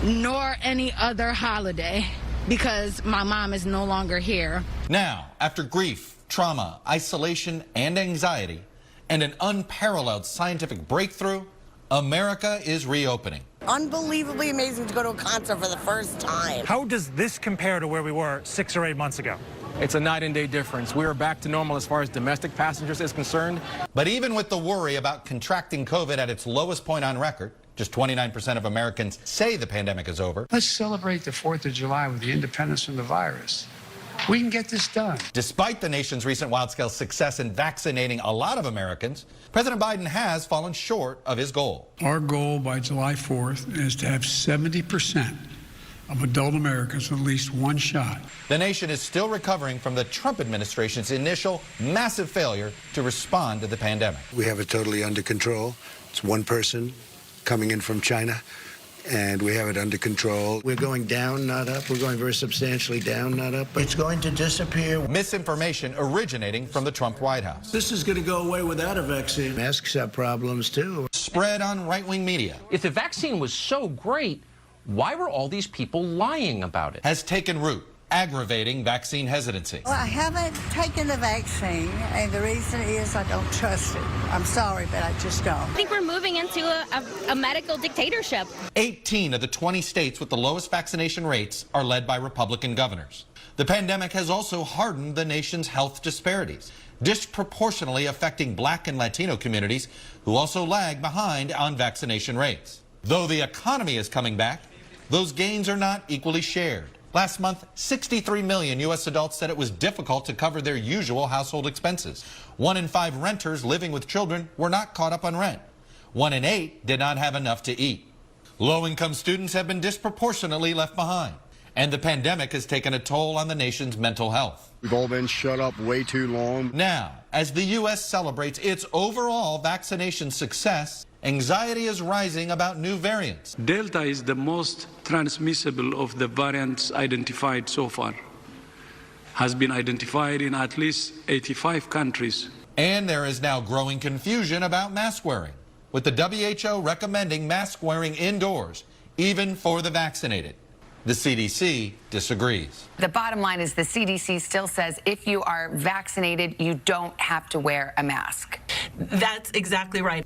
Speaker 27: nor any other holiday, because my mom is no longer here.
Speaker 21: Now, after grief, trauma, isolation, and anxiety, and an unparalleled scientific breakthrough, America is reopening.
Speaker 28: Unbelievably amazing to go to a concert for the first time.
Speaker 22: How does this compare to where we were 6 or 8 months ago?
Speaker 29: It's a night and day difference. We are back to normal as far as domestic passengers is concerned.
Speaker 21: But even with the worry about contracting COVID at its lowest point on record, just 29% of Americans say the pandemic is over.
Speaker 30: Let's celebrate the 4th of July with the independence from the virus. We can get this done.
Speaker 21: Despite the nation's recent wild-scale success in vaccinating a lot of Americans, President Biden has fallen short of his goal.
Speaker 30: Our goal by July 4th is to have 70% of adult Americans with at least one shot.
Speaker 21: The nation is still recovering from the Trump administration's initial massive failure to respond to the pandemic.
Speaker 31: We have it totally under control. It's one person coming in from China, and we have it under control. We're going down, not up. We're going very substantially down, not up. It's going to disappear.
Speaker 21: Misinformation originating from the Trump White House.
Speaker 31: This is going to go away without a vaccine. Masks have problems, too.
Speaker 21: Spread on right-wing media.
Speaker 32: If the vaccine was so great, why were all these people lying about it?
Speaker 21: Has taken root, aggravating vaccine hesitancy.
Speaker 28: Well, I haven't taken the vaccine, and the reason is I don't trust it. I'm sorry, but I just don't.
Speaker 15: I think we're moving into a medical dictatorship.
Speaker 21: 18 of the 20 states with the lowest vaccination rates are led by Republican governors. The pandemic has also hardened the nation's health disparities, disproportionately affecting Black and Latino communities who also lag behind on vaccination rates. Though the economy is coming back, those gains are not equally shared. Last month, 63 million U.S. adults said it was difficult to cover their usual household expenses. 1 in 5 renters living with children were not caught up on rent. 1 in 8 did not have enough to eat. Low-income students have been disproportionately left behind, and the pandemic has taken a toll on the nation's mental health.
Speaker 1: We've all been shut up way too long.
Speaker 21: Now, as the U.S. celebrates its overall vaccination success, anxiety is rising about new variants.
Speaker 3: Delta is the most transmissible of the variants identified so far. Has been identified in at least 85 countries.
Speaker 21: And there is now growing confusion about mask wearing, with the WHO recommending mask wearing indoors, even for the vaccinated. The CDC disagrees.
Speaker 4: The bottom line is the CDC still says if you are vaccinated, you don't have to wear a mask.
Speaker 5: That's exactly right.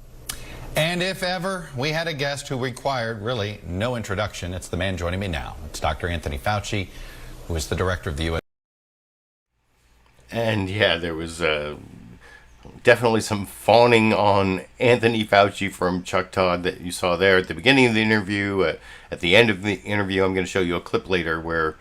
Speaker 21: And if ever we had a guest who required really no introduction, it's the man joining me now. It's Dr. Anthony Fauci, who is the director of the U.S.
Speaker 2: And yeah, there was definitely some fawning on Anthony Fauci from Chuck Todd that you saw there at the beginning of the interview. At the end of the interview, I'm going to show you a clip later where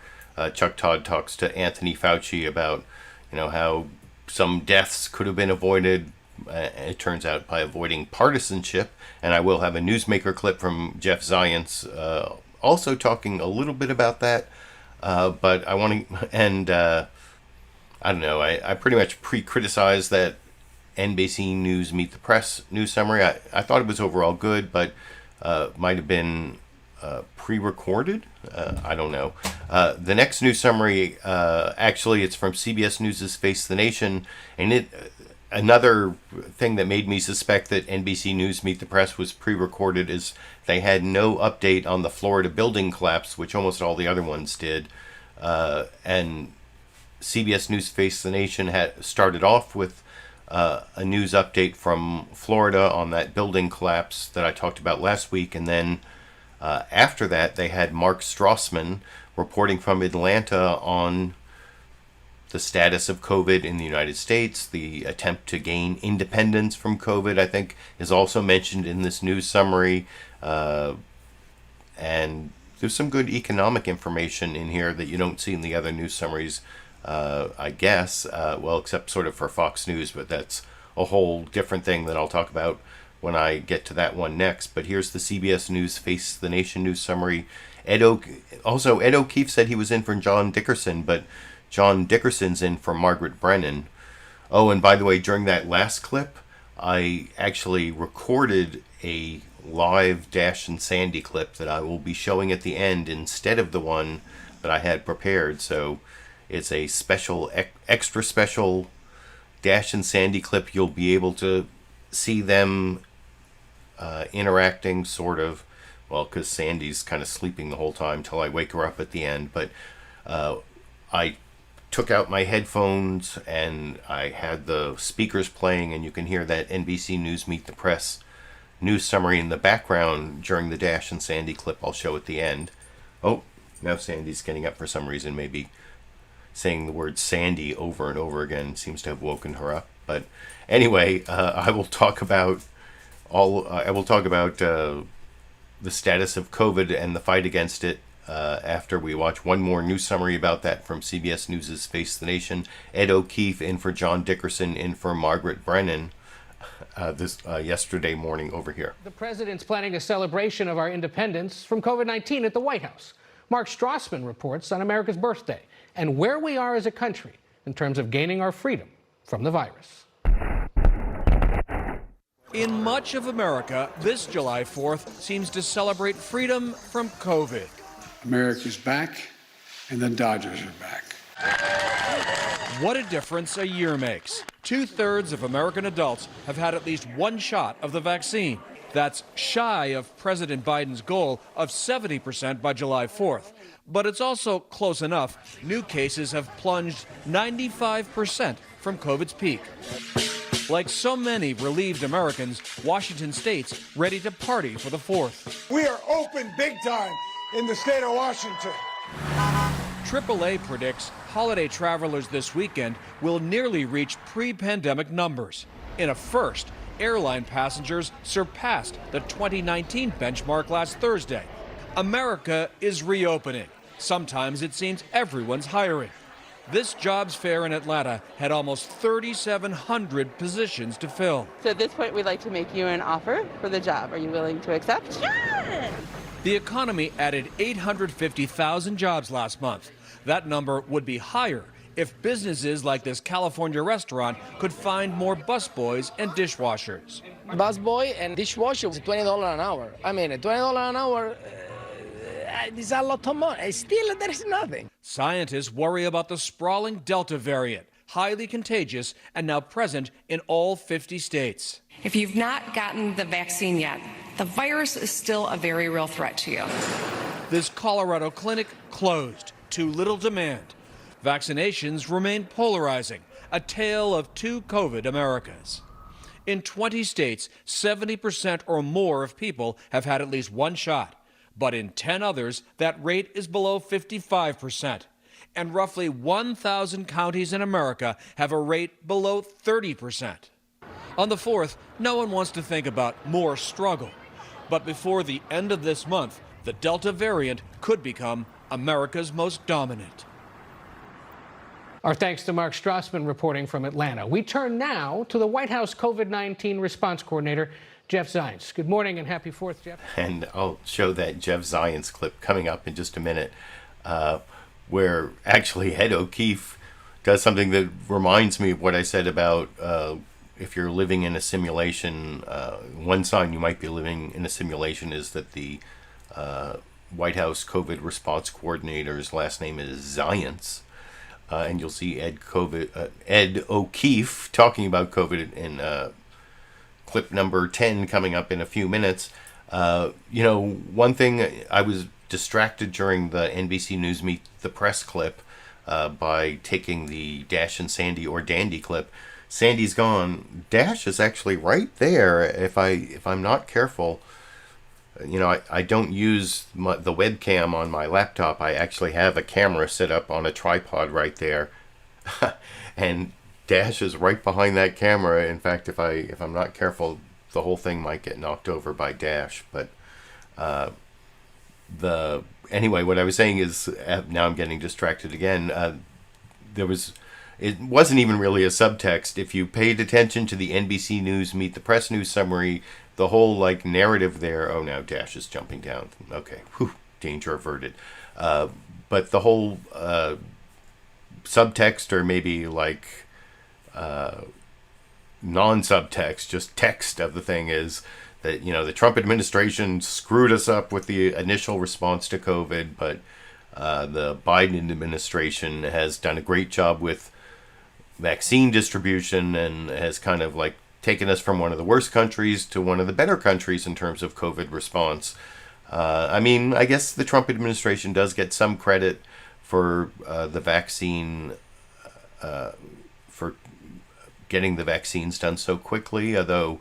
Speaker 2: Chuck Todd talks to Anthony Fauci about, how some deaths could have been avoided. It turns out by avoiding partisanship. And I will have a newsmaker clip from Jeff Zients also talking a little bit about that. But I want to, and I don't know, I pretty much pre-criticized that NBC News Meet the Press news summary. I thought it was overall good, but might have been pre-recorded. I don't know. The next news summary, actually, it's from CBS News' Face the Nation, and another thing that made me suspect that NBC News Meet the Press was pre-recorded is they had no update on the Florida building collapse, which almost all the other ones did. And CBS News Face the Nation had started off with a news update from Florida on that building collapse that I talked about last week. And then after that, they had Mark Strassman reporting from Atlanta on the status of COVID in the United States. The attempt to gain independence from COVID, I think, is also mentioned in this news summary. And there's some good economic information in here that you don't see in the other news summaries, I guess. Well, except sort of for Fox News, but that's a whole different thing that I'll talk about when I get to that one next. But here's the CBS News Face the Nation news summary. Ed O'Keefe said he was in for John Dickerson, but John Dickerson's in for Margaret Brennan. Oh, and by the way, during that last clip, I actually recorded a live Dash and Sandy clip that I will be showing at the end instead of the one that I had prepared. So it's a special, extra special Dash and Sandy clip. You'll be able to see them interacting, sort of. Well, because Sandy's kind of sleeping the whole time till I wake her up at the end. But I took out my headphones and I had the speakers playing, and you can hear that NBC News Meet the Press news summary in the background during the Dash and Sandy clip I'll show at the end. Oh, now Sandy's getting up for some reason, maybe saying the word Sandy over and over again seems to have woken her up. But anyway, I will talk about the status of COVID and the fight against it after we watch one more news summary about that from CBS News' Face the Nation. Ed O'Keefe in for John Dickerson, in for Margaret Brennan yesterday morning over here.
Speaker 22: The president's planning a celebration of our independence from COVID-19 at the White House. Mark Strassman reports on America's birthday and where we are as a country in terms of gaining our freedom from the virus.
Speaker 6: In much of America, this July 4th seems to celebrate freedom from COVID.
Speaker 30: America's back, and the Dodgers are back.
Speaker 6: What a difference a year makes. 2/3 of American adults have had at least one shot of the vaccine. That's shy of President Biden's goal of 70% by July 4th. But it's also close enough. New cases have plunged 95% from COVID's peak. Like so many relieved Americans, Washington State's ready to party for the 4th.
Speaker 7: We are open big time in the state of Washington.
Speaker 6: AAA predicts holiday travelers this weekend will nearly reach pre-pandemic numbers. In a first, airline passengers surpassed the 2019 benchmark last Thursday. America is reopening, Sometimes it seems everyone's hiring. This jobs fair in Atlanta had almost 3,700 positions to fill.
Speaker 8: So at this point, we'd like to make you an offer for the job. Are you willing to accept? Yes!
Speaker 6: The economy added 850,000 jobs last month. That number would be higher if businesses like this California restaurant could find more busboys and dishwashers.
Speaker 9: Busboy and dishwasher is $20 an hour. I mean, $20 an hour is a lot of money. Still, there is nothing.
Speaker 6: Scientists worry about the sprawling Delta variant, highly contagious and now present in all 50 states.
Speaker 10: If you've not gotten the vaccine yet, the virus is still a very real threat to you.
Speaker 6: This Colorado clinic closed. Too little demand. Vaccinations remain polarizing, a tale of two COVID Americas. In 20 states, 70% or more of people have had at least one shot. But in 10 others, that rate is below 55%. And roughly 1,000 counties in America have a rate below 30%. On the 4th, no one wants to think about more struggle. But before the end of this month, the Delta variant could become America's most dominant.
Speaker 22: Our thanks to Mark Strassman reporting from Atlanta. We turn now to the White House COVID-19 response coordinator, Jeff Zients. Good morning and happy 4th, Jeff.
Speaker 2: And I'll show that Jeff Zients clip coming up in just a minute, where actually Ed O'Keefe does something that reminds me of what I said about if you're living in a simulation. One sign you might be living in a simulation is that the White House COVID response coordinator's last name is Zients. And you'll see Ed O'Keefe talking about COVID in clip number 10 coming up in a few minutes. One thing, I was distracted during the NBC News Meet the Press clip by taking the Dash and Sandy or Dandy clip. Sandy's gone. Dash is actually right there. If I'm not careful, I don't use the webcam on my laptop. I actually have a camera set up on a tripod right there. And Dash is right behind that camera. In fact, if I'm not careful, the whole thing might get knocked over by Dash. But anyway, what I was saying is, now I'm getting distracted again. It wasn't even really a subtext. If you paid attention to the NBC News Meet the Press News summary, the whole narrative there. Oh, now Dash is jumping down. Okay, whew, danger averted. But the whole subtext, or maybe non-subtext, just text of the thing is that the Trump administration screwed us up with the initial response to COVID, but the Biden administration has done a great job with vaccine distribution and has kind of taken us from one of the worst countries to one of the better countries in terms of COVID response. I guess the Trump administration does get some credit for the vaccine, for getting the vaccines done so quickly. Although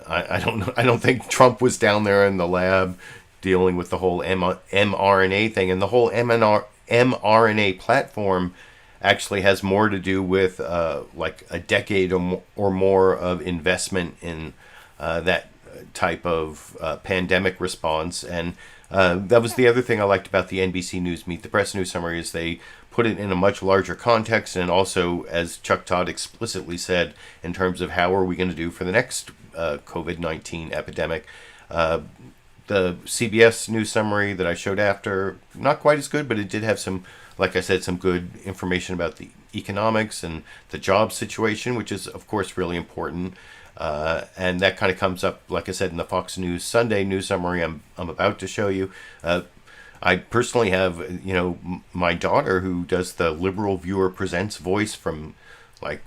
Speaker 2: I don't know, I don't think Trump was down there in the lab dealing with the whole mRNA thing, and the whole mRNA platform actually has more to do with a decade or more of investment in that type of pandemic response. And that was the other thing I liked about the NBC News Meet the Press News summary, is they put it in a much larger context, and also, as Chuck Todd explicitly said, in terms of how are we going to do for the next COVID-19 epidemic. The CBS News summary that I showed after, not quite as good, but it did have some, like I said, some good information about the economics and the job situation, which is, of course, really important. And that kind of comes up, like I said, in the Fox News Sunday news summary I'm about to show you. I personally have, my daughter who does the LiberalViewer Presents voice from, I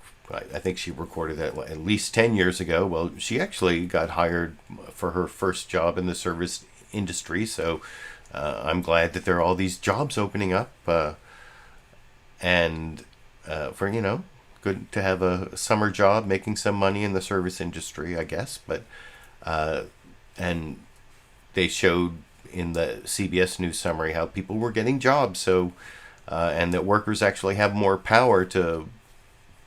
Speaker 2: think she recorded that at least 10 years ago. Well, she actually got hired for her first job in the service industry, so I'm glad that there are all these jobs opening up, and for, good to have a summer job making some money in the service industry, I guess. But and they showed in the CBS News summary how people were getting jobs, so and that workers actually have more power to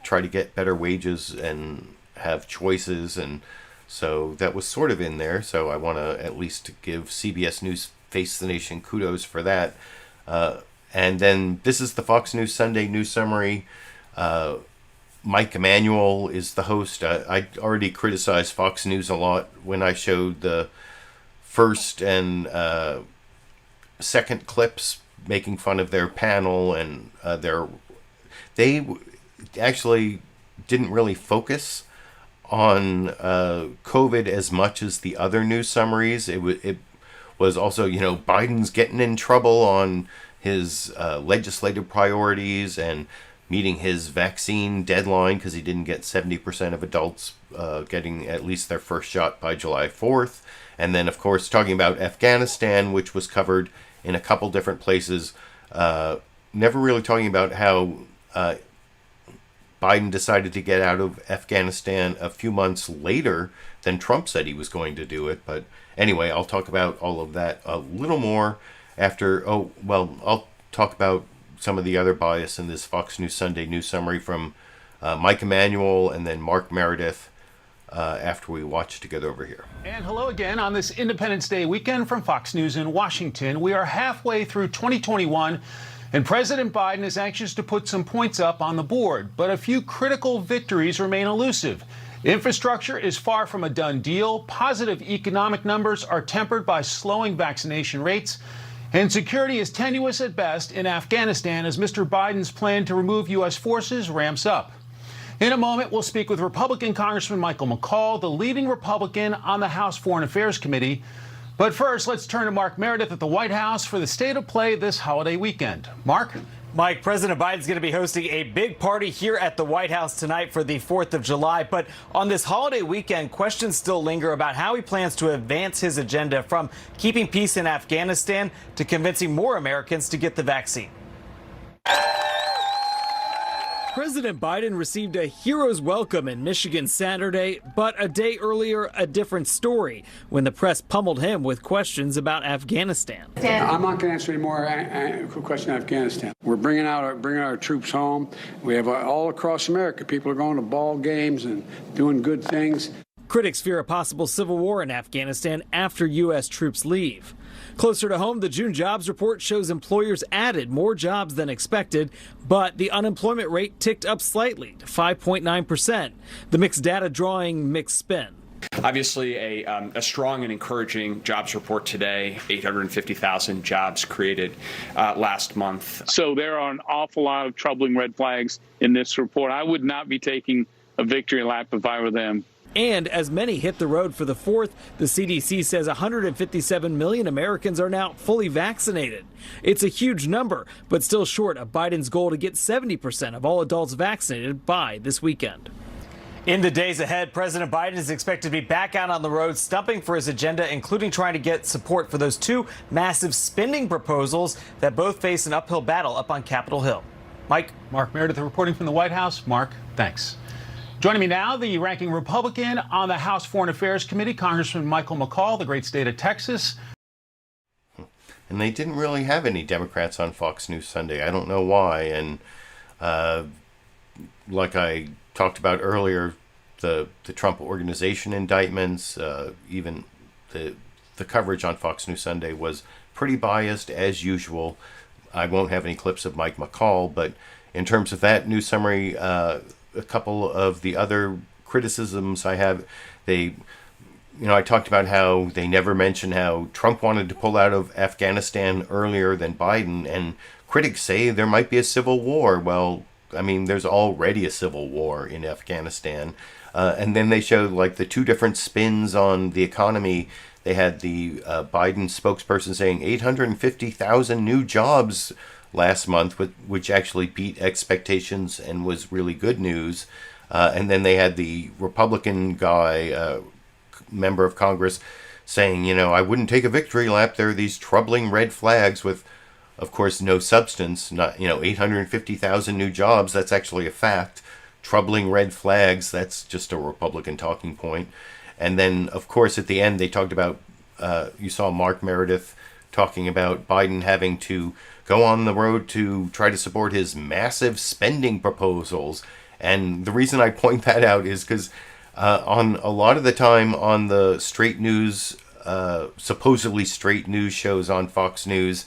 Speaker 2: try to get better wages and have choices, and so that was sort of in there. So I want to at least give CBS News Face the Nation kudos for that. And then this is the Fox News Sunday News Summary. Mike Emanuel is the host. I already criticized Fox News a lot when I showed the first and second clips making fun of their panel, and they actually didn't really focus on COVID as much as the other news summaries. It was also, Biden's getting in trouble on his legislative priorities and meeting his vaccine deadline because he didn't get 70% of adults getting at least their first shot by July 4th. And then, of course, talking about Afghanistan, which was covered in a couple different places. Never really talking about how Biden decided to get out of Afghanistan a few months later than Trump said he was going to do it. But anyway, I'll talk about all of that a little more after. I'll talk about some of the other bias in this Fox News Sunday News Summary from Mike Emanuel and then Mark Meredith after we watch together over here.
Speaker 11: And hello again on this Independence Day weekend from Fox News in Washington. We are halfway through 2021, and President Biden is anxious to put some points up on the board, but a few critical victories remain elusive. Infrastructure is far from a done deal. Positive economic numbers are tempered by slowing vaccination rates. And security is tenuous at best in Afghanistan as Mr. Biden's plan to remove U.S. forces ramps up. In a moment, we'll speak with Republican Congressman Michael McCaul, the leading Republican on the House Foreign Affairs Committee. But first, let's turn to Mark Meredith at the White House for the state of play this holiday weekend. Mark?
Speaker 12: Mike, President Biden's going to be hosting a big party here at the White House tonight for the 4th of July. But on this holiday weekend, questions still linger about how he plans to advance his agenda from keeping peace in Afghanistan to convincing more Americans to get the vaccine. President Biden received a hero's welcome in Michigan Saturday, but a day earlier, a different story when the press pummeled him with questions about Afghanistan.
Speaker 30: I'm not going to answer any more questions on Afghanistan. We're bringing our troops home. We have all across America, people are going to ball games and doing good things.
Speaker 12: Critics fear a possible civil war in Afghanistan after U.S. troops leave. Closer to home, the June jobs report shows employers added more jobs than expected, but the unemployment rate ticked up slightly to 5.9%. The mixed data drawing mixed spin.
Speaker 13: Obviously, a strong and encouraging jobs report today. 850,000 jobs created last month.
Speaker 14: So there are an awful lot of troubling red flags in this report. I would not be taking a victory lap if I were them.
Speaker 12: And as many hit the road for the 4th, the CDC says 157 million Americans are now fully vaccinated. It's a huge number, but still short of Biden's goal to get 70% of all adults vaccinated by this weekend. In the days ahead, President Biden is expected to be back out on the road, stumping for his agenda, including trying to get support for those two massive spending proposals that both face an uphill battle up on Capitol Hill. Mike?
Speaker 11: Mark Meredith reporting from the White House. Mark, thanks. Joining me now, the ranking Republican on the House Foreign Affairs Committee, Congressman Michael McCaul, the great state of Texas.
Speaker 2: And they didn't really have any Democrats on Fox News Sunday. I don't know why. And like I talked about earlier, the Trump Organization indictments, even the coverage on Fox News Sunday was pretty biased as usual. I won't have any clips of Mike McCaul, but in terms of that news summary, a couple of the other criticisms I have, I talked about how they never mentioned how Trump wanted to pull out of Afghanistan earlier than Biden, and critics say there might be a civil war. Well, I mean, there's already a civil war in Afghanistan. And then they showed like the two different spins on the economy. They had the Biden spokesperson saying 850,000 new jobs last month, which actually beat expectations and was really good news. And then they had the Republican guy, member of Congress, saying, I wouldn't take a victory lap. There are these troubling red flags with, of course, no substance. Not 850,000 new jobs. That's actually a fact. Troubling red flags. That's just a Republican talking point. And then, of course, at the end, they talked about, you saw Mark Meredith talking about Biden having to go on the road to try to support his massive spending proposals. And the reason I point that out is because on a lot of the time on the straight news, supposedly straight news shows on Fox News,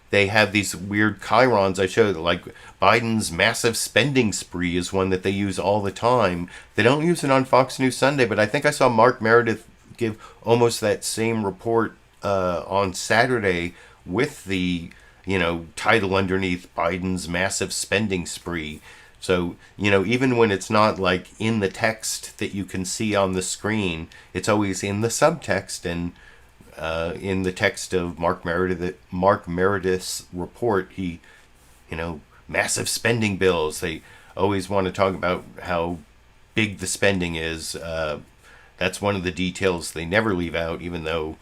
Speaker 2: they have these weird chyrons I showed, like Biden's massive spending spree is one that they use all the time. They don't use it on Fox News Sunday, but I think I saw Mark Meredith give almost that same report on Saturday with the, title underneath Biden's massive spending spree. So, even when it's not like in the text that you can see on the screen, it's always in the subtext and in the text of Mark Meredith's report. He, massive spending bills. They always want to talk about how big the spending is. That's one of the details they never leave out, even though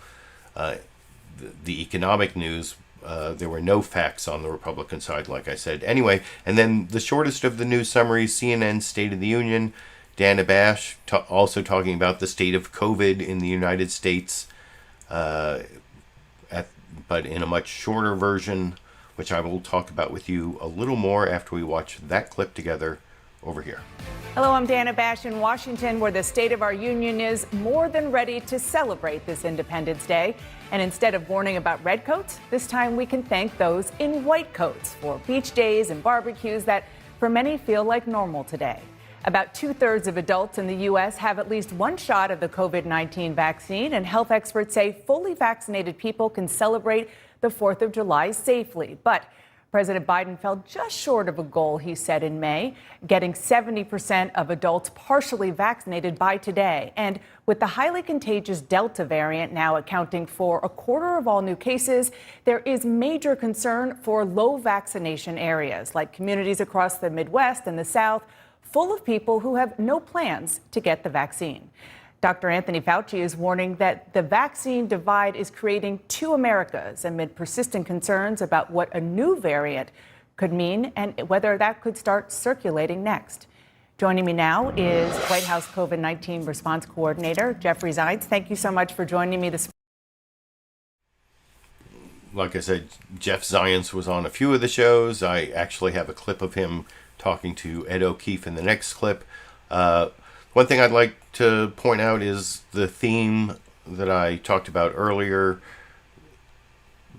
Speaker 2: the economic news, there were no facts on the Republican side, like I said. Anyway, and then the shortest of the news summaries, CNN State of the Union, Dana Bash also talking about the state of COVID in the United States, but in a much shorter version, which I will talk about with you a little more after we watch that clip together over here.
Speaker 16: Hello, I'm Dana Bash in Washington, where the State of our Union is more than ready to celebrate this Independence Day. And instead of warning about redcoats, this time we can thank those in white coats for beach days and barbecues that for many feel like normal today. About 2/3 of adults in the U.S. have at least one shot of the COVID-19 vaccine, and health experts say fully vaccinated people can celebrate the 4th of July safely. But President Biden fell just short of a goal he set in May, getting 70% of adults partially vaccinated by today. And with the highly contagious Delta variant now accounting for a quarter of all new cases, there is major concern for low vaccination areas like communities across the Midwest and the South, full of people who have no plans to get the vaccine. Dr. Anthony Fauci is warning that the vaccine divide is creating two Americas amid persistent concerns about what a new variant could mean and whether that could start circulating next. Joining me now is White House COVID-19 Response Coordinator Jeffrey Zients. Thank you so much for joining me this morning.
Speaker 2: Like I said, Jeff Zients was on a few of the shows. I actually have a clip of him talking to Ed O'Keefe in the next clip. One thing I'd like to point out is the theme that I talked about earlier,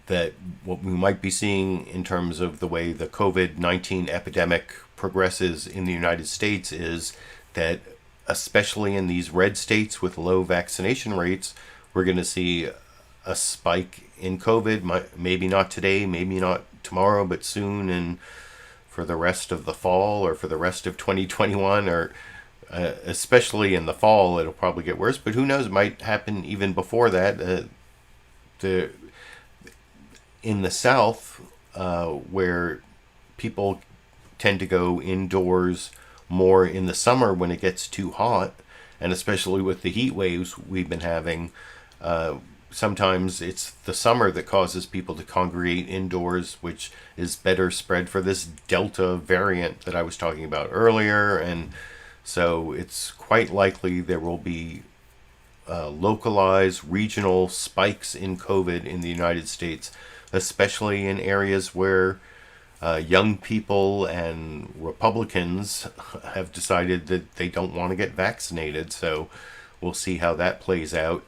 Speaker 2: that what we might be seeing in terms of the way the COVID-19 epidemic progresses in the United States is that, especially in these red states with low vaccination rates, we're going to see a spike in COVID, maybe not today, maybe not tomorrow, but soon, and for the rest of the fall or for the rest of 2021, or especially in the fall, it'll probably get worse, but who knows, it might happen even before that. In the South, where people tend to go indoors more in the summer when it gets too hot, and especially with the heat waves we've been having, sometimes it's the summer that causes people to congregate indoors, which is better spread for this Delta variant that I was talking about earlier. And so it's quite likely there will be localized regional spikes in COVID in the United States, especially in areas where young people and Republicans have decided that they don't want to get vaccinated. So we'll see how that plays out.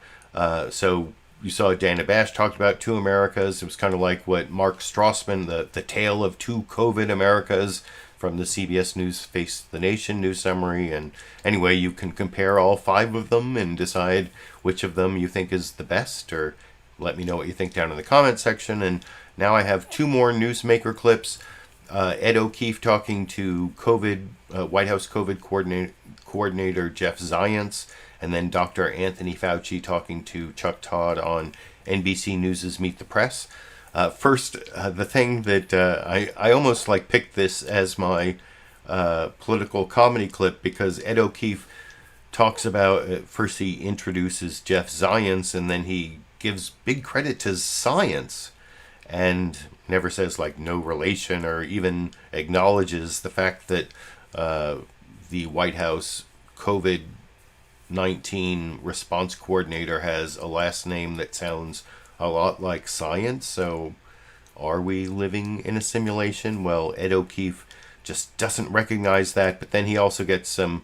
Speaker 2: So you saw Dana Bash talked about two Americas. It was kind of like what Mark Strassman, the tale of two COVID Americas, from the CBS News Face the Nation news summary. And anyway, you can compare all five of them and decide which of them you think is the best, or let me know what you think down in the comment section. And now I have two more newsmaker clips. Ed O'Keefe talking to White House COVID coordinator Jeff Zients, and then Dr. Anthony Fauci talking to Chuck Todd on NBC News' Meet the Press. First, the thing that I almost picked this as my political comedy clip, because Ed O'Keefe talks about, first he introduces Jeff Zients, and then he gives big credit to science and never says no relation, or even acknowledges the fact that the White House COVID-19 response coordinator has a last name that sounds a lot like science. So are we living in a simulation? Well, Ed O'Keefe just doesn't recognize that, but then he also gets some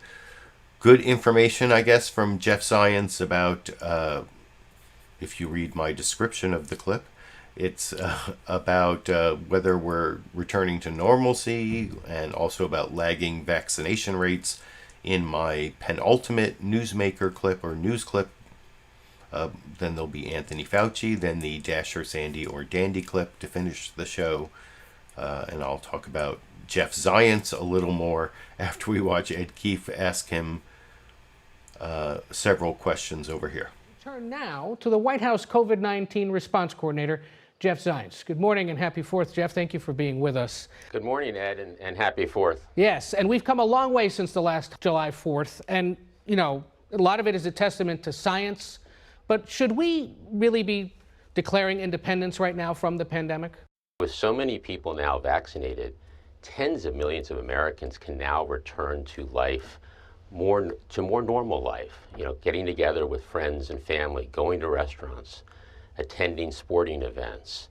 Speaker 2: good information, I guess, from Jeff Zients about, if you read my description of the clip, It's about whether we're returning to normalcy, and also about lagging vaccination rates. In my penultimate newsmaker clip or news clip, then there'll be Anthony Fauci, then the Dasher, Sandy, or Dandy clip to finish the show. And I'll talk about Jeff Zients a little more after we watch Ed Keefe ask him several questions over here.
Speaker 22: Turn now to the White House COVID-19 response coordinator, Jeff Zients. Good morning and happy 4th, Jeff. Thank you for being with us.
Speaker 17: Good morning, Ed, and happy 4th.
Speaker 22: Yes, and we've come a long way since the last July 4th. And, you know, a lot of it is a testament to science. But should we really be declaring independence right now from the pandemic?
Speaker 17: With so many people now vaccinated, tens of millions of Americans can now return to life, more normal life. You know, getting together with friends and family, going to restaurants, attending sporting events.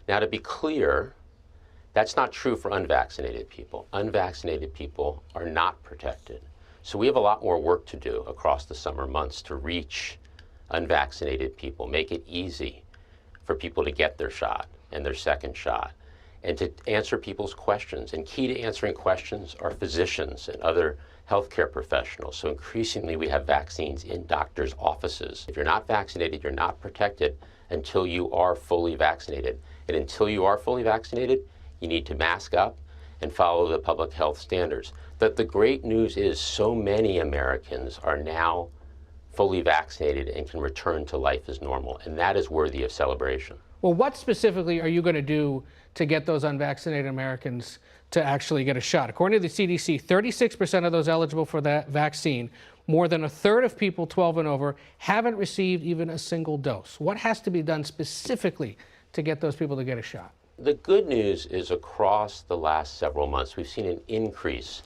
Speaker 17: Now, to be clear, that's not true for unvaccinated people. Unvaccinated people are not protected. So we have a lot more work to do across the summer months to reach unvaccinated people, make it easy for people to get their shot and their second shot, and to answer people's questions. And key to answering questions are physicians and other healthcare professionals. So increasingly we have vaccines in doctors' offices. If you're not vaccinated, you're not protected until you are fully vaccinated. And until you are fully vaccinated, you need to mask up and follow the public health standards. But the great news is so many Americans are now fully vaccinated and can return to life as normal, and that is worthy of celebration.
Speaker 22: Well, what specifically are you going to do to get those unvaccinated Americans to actually get a shot? According to the CDC, 36% of those eligible for that vaccine, more than a third of people 12 and over, haven't received even a single dose. What has to be done specifically to get those people to get a shot?
Speaker 17: The good news is across the last several months, we've seen an increase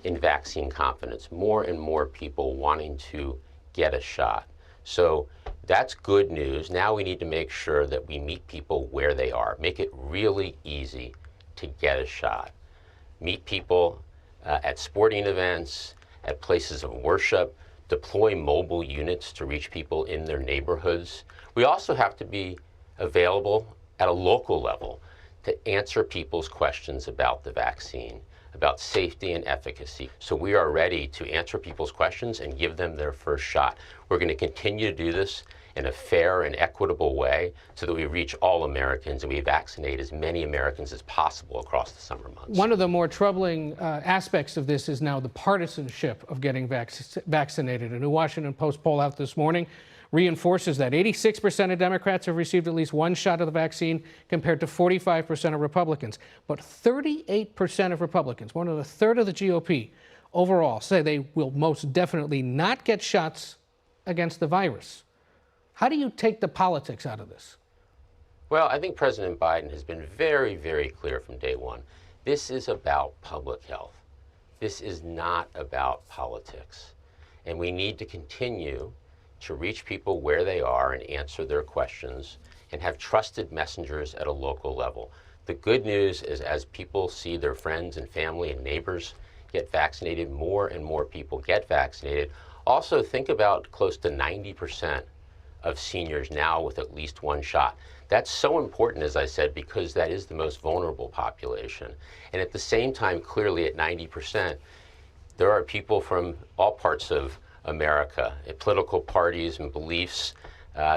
Speaker 17: in vaccine confidence, more and more people wanting to get a shot. So that's good news. Now we need to make sure that we meet people where they are, make it really easy to get a shot. Meet people at sporting events, at places of worship, deploy mobile units to reach people in their neighborhoods. We also have to be available at a local level to answer people's questions about the vaccine, about safety and efficacy. So we are ready to answer people's questions and give them their first shot. We're going to continue to do this in a fair and equitable way so that we reach all Americans and we vaccinate as many Americans as possible across the summer months. One
Speaker 22: of the more troubling aspects of this is now the partisanship of getting vaccinated. A new Washington Post poll out this morning reinforces that 86% of Democrats have received at least one shot of the vaccine compared to 45% of Republicans. But 38% of Republicans, more than a third of the GOP overall, say they will most definitely not get shots against the virus. How do you take the politics out of this?
Speaker 17: Well, I think President Biden has been very, very clear from day one. This is about public health. This is not about politics. And we need to continue to reach people where they are and answer their questions and have trusted messengers at a local level. The good news is as people see their friends and family and neighbors get vaccinated, more and more people get vaccinated. Also, think about close to 90% of seniors now with at least one shot. That's so important, as I said, because that is the most vulnerable population. And at the same time, clearly at 90%, there are people from all parts of America, political parties and beliefs.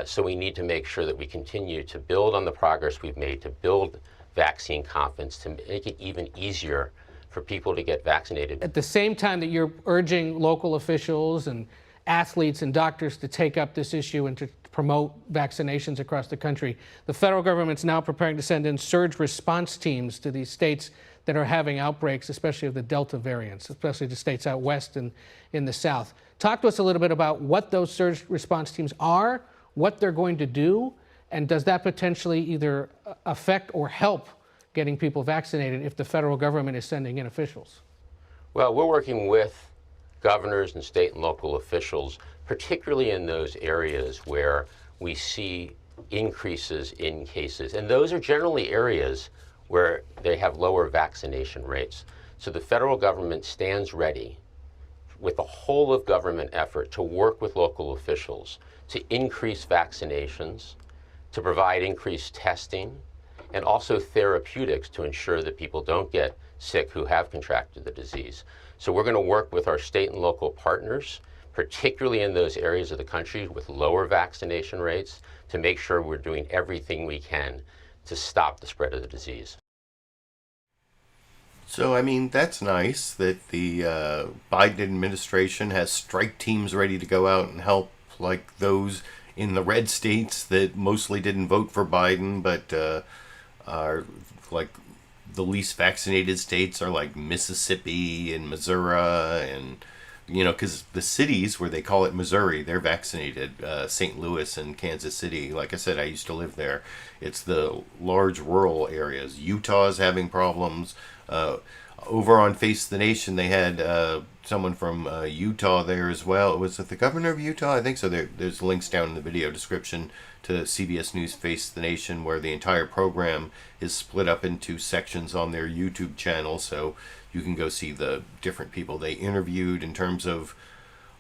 Speaker 17: So we need to make sure that we continue to build on the progress we've made, to build vaccine confidence, to make it even easier for people to get vaccinated.
Speaker 22: At the same time that you're urging local officials and athletes and doctors to take up this issue and to promote vaccinations across the country, the federal government's now preparing to send in surge response teams to these states that are having outbreaks, especially of the Delta variants, especially the states out west and in the South. Talk to us a little bit about what those surge response teams are, what they're going to do, and does that potentially either affect or help getting people vaccinated if the federal government is sending in officials?
Speaker 17: Well, we're working with governors and state and local officials, particularly in those areas where we see increases in cases. And those are generally areas where they have lower vaccination rates. So the federal government stands ready with a whole of government effort to work with local officials to increase vaccinations, to provide increased testing and also therapeutics to ensure that people don't get sick who have contracted the disease. So we're going to work with our state and local partners, particularly in those areas of the country with lower vaccination rates, to make sure we're doing everything we can to stop the spread of the disease.
Speaker 2: So, I mean, that's nice that the Biden administration has strike teams ready to go out and help, like those in the red states that mostly didn't vote for Biden, but are like the least vaccinated states are like Mississippi and Missouri, and you know, because the cities where they call it Missouri, they're vaccinated. St. Louis and Kansas City, like I said, I used to live there. It's the large rural areas. Utah's having problems. Over on Face the Nation, they had someone from Utah there as well. Was it the governor of Utah? I think so. There's links down in the video description to CBS News Face the Nation, where the entire program is split up into sections on their YouTube channel, so you can go see the different people they interviewed in terms of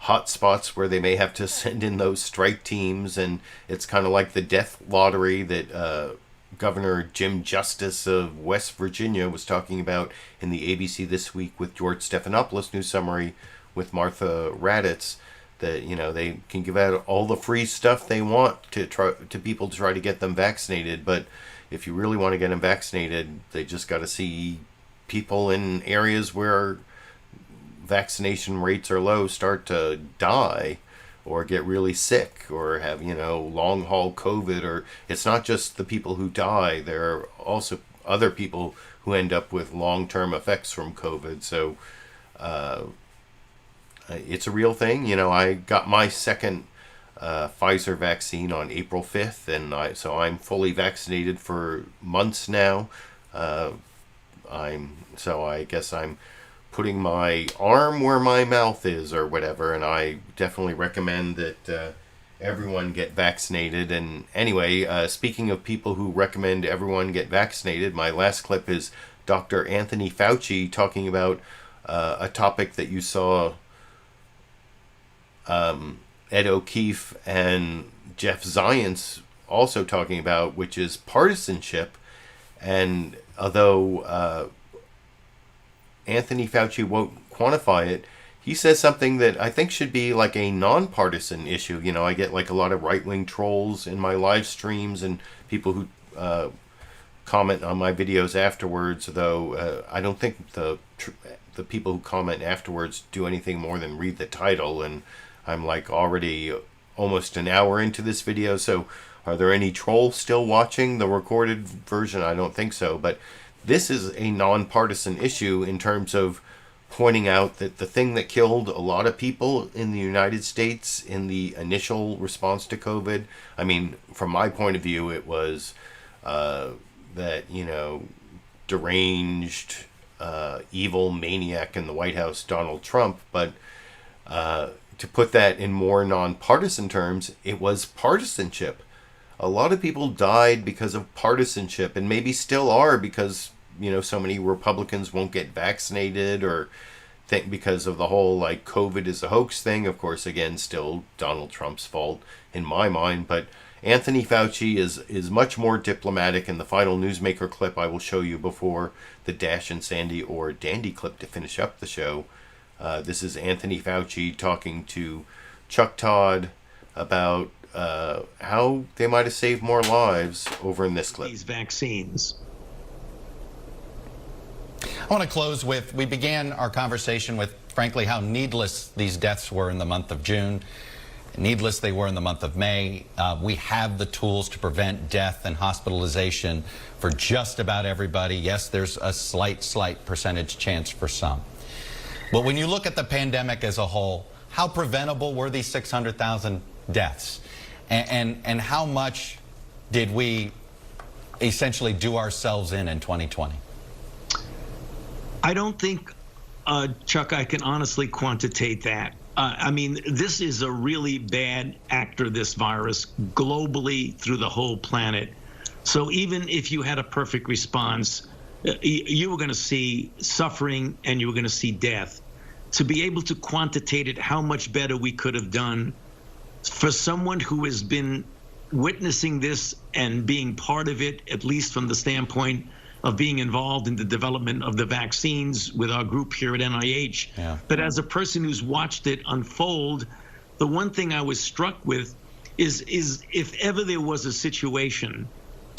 Speaker 2: hot spots where they may have to send in those strike teams. And it's kind of like the death lottery that Governor Jim Justice of West Virginia was talking about in the ABC This Week with George Stephanopoulos news summary with Martha Raddatz, that, you know, they can give out all the free stuff they want to people to try to get them vaccinated, but if you really want to get them vaccinated, they just got to see people in areas where vaccination rates are low start to die or get really sick or have, you know, long haul COVID. Or it's not just the people who die, there are also other people who end up with long-term effects from COVID. So it's a real thing. You know, I got my second Pfizer vaccine on April 5th, and so I'm fully vaccinated for months now. So I guess I'm putting my arm where my mouth is or whatever, and I definitely recommend that everyone get vaccinated. And anyway, speaking of people who recommend everyone get vaccinated, my last clip is Dr. Anthony Fauci talking about a topic that you saw Ed O'Keefe and Jeff Zients also talking about, which is partisanship. And although Anthony Fauci won't quantify it, he says something that I think should be like a nonpartisan issue. You know, I get like a lot of right-wing trolls in my live streams and people who comment on my videos afterwards, though I don't think the people who comment afterwards do anything more than read the title, and I'm like already almost an hour into this video, so are there any trolls still watching the recorded version? I don't think so, but this is a nonpartisan issue in terms of pointing out that the thing that killed a lot of people in the United States in the initial response to COVID, I mean, from my point of view, it was that, you know, deranged, evil maniac in the White House, Donald Trump, but to put that in more nonpartisan terms, it was partisanship. A lot of people died because of partisanship, and maybe still are because, you know, so many Republicans won't get vaccinated, or think because of the whole like COVID is a hoax thing. Of course, again, still Donald Trump's fault in my mind, but Anthony Fauci is much more diplomatic. In the final Newsmaker clip I will show you before the Dash and Sandy or Dandy clip to finish up the show, this is Anthony Fauci talking to Chuck Todd about how they might have saved more lives over in this clip.
Speaker 18: These vaccines.
Speaker 21: I want to close with, we began our conversation with, frankly, how needless these deaths were in the month of June. Needless they were in the month of May. We have the tools to prevent death and hospitalization for just about everybody. Yes, there's a slight percentage chance for some. But when you look at the pandemic as a whole, how preventable were these 600,000 deaths? And how much did we essentially do ourselves in 2020?
Speaker 18: I don't think, Chuck, I can honestly quantitate that. I mean, this is a really bad actor, this virus, globally through the whole planet. So even if you had a perfect response, you were going to see suffering and you were going to see death. To be able to quantitate it, how much better we could have done for someone who has been witnessing this and being part of it, at least from the standpoint of being involved in the development of the vaccines with our group here at NIH.
Speaker 21: Yeah.
Speaker 18: But as a person who's watched it unfold, the one thing I was struck with is if ever there was a situation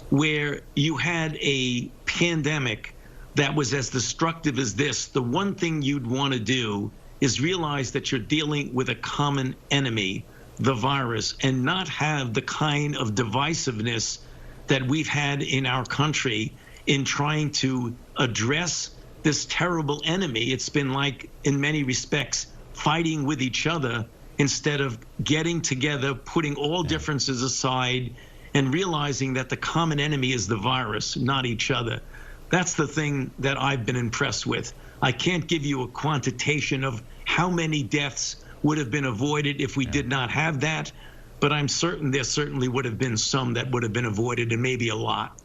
Speaker 18: where you had a pandemic that was as destructive as this, the one thing you'd want to do is realize that you're dealing with a common enemy, the virus, and not have the kind of divisiveness that we've had in our country in trying to address this terrible enemy. It's been like, in many respects, fighting with each other instead of getting together, putting all differences aside, and realizing that the common enemy is the virus, not each other. That's the thing that I've been impressed with. I can't give you a quantitation of how many deaths would have been avoided if we did not have that, but I'm certain there certainly would have been some that would have been avoided, and maybe a lot.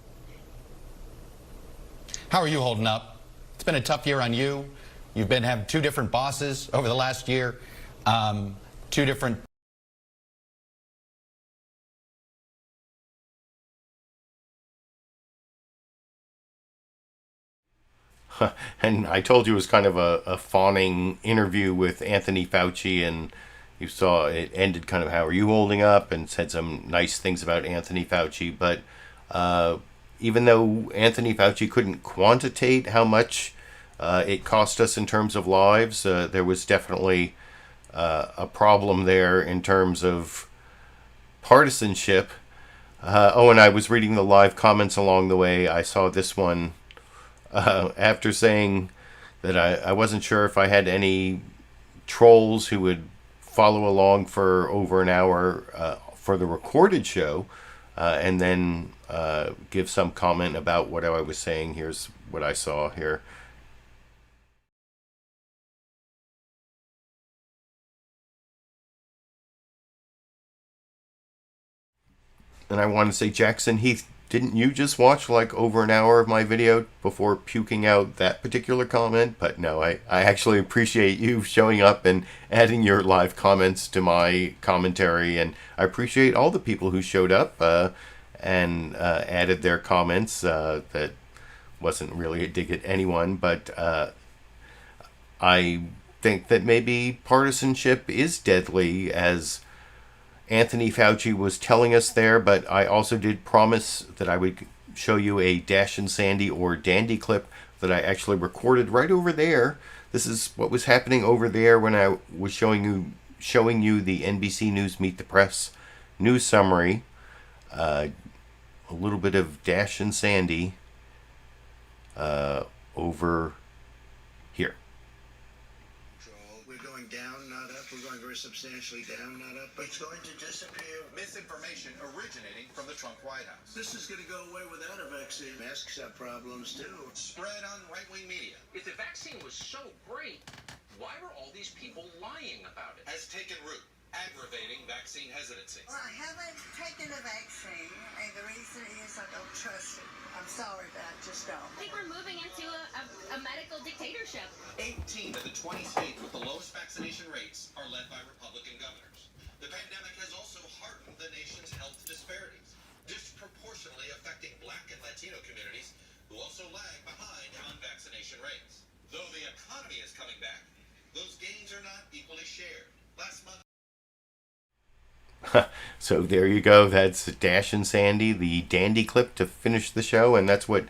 Speaker 21: How are you holding up? It's been a tough year on you. You've been having 2 different bosses over the last year, 2 different.
Speaker 2: And I told you it was kind of a fawning interview with Anthony Fauci, and you saw it ended kind of how are you holding up, and said some nice things about Anthony Fauci. But even though Anthony Fauci couldn't quantitate how much it cost us in terms of lives, there was definitely a problem there in terms of partisanship. Oh, and I was reading the live comments along the way. I saw this one. After saying that I wasn't sure if I had any trolls who would follow along for over an hour for the recorded show, and then give some comment about what I was saying. Here's what I saw here. And I want to say, Jackson Heath, didn't you just watch like over an hour of my video before puking out that particular comment? But no, I actually appreciate you showing up and adding your live comments to my commentary. And I appreciate all the people who showed up and added their comments. That wasn't really a dig at anyone, but I think that maybe partisanship is deadly, as Anthony Fauci was telling us there, but I also did promise that I would show you a Dash and Sandy or Dandy clip that I actually recorded right over there. This is what was happening over there when I was showing you the NBC News Meet the Press news summary. A little bit of Dash and Sandy over here.
Speaker 15: We're going down, not up. We're going very substantially down, not up. It's going to disappear. Misinformation originating from the Trump White House. This is going to go away without a vaccine. Masks have problems too. Spread on right-wing media.
Speaker 19: If the vaccine was so great, why were all these people lying about it?
Speaker 15: Has taken root, aggravating vaccine hesitancy.
Speaker 20: Well, I haven't taken the vaccine, and the reason is I don't trust it. I'm sorry, but I just don't.
Speaker 23: I think we're moving into a medical dictatorship.
Speaker 15: 18 of the 20 states with the lowest vaccination rates are led by Republican governors. The pandemic has also hardened the nation's health disparities, disproportionately affecting Black and Latino communities who also lag behind on vaccination rates. Though the economy is coming back, those gains are not equally shared. Last month.
Speaker 2: So there you go. That's Dash and Sandy, the Dandy clip to finish the show, and that's what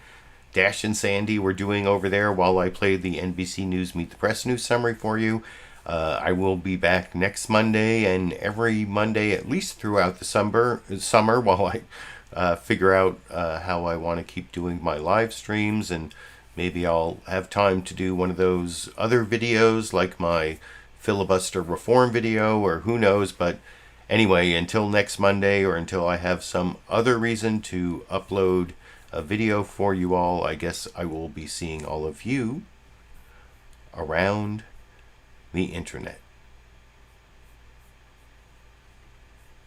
Speaker 2: Dash and Sandy were doing over there while I played the NBC News Meet the Press news summary for you. I will be back next Monday and every Monday at least throughout the summer while I figure out how I want to keep doing my live streams, and maybe I'll have time to do one of those other videos like my filibuster reform video, or who knows. But anyway, until next Monday, or until I have some other reason to upload a video for you all, I guess I will be seeing all of you around the internet.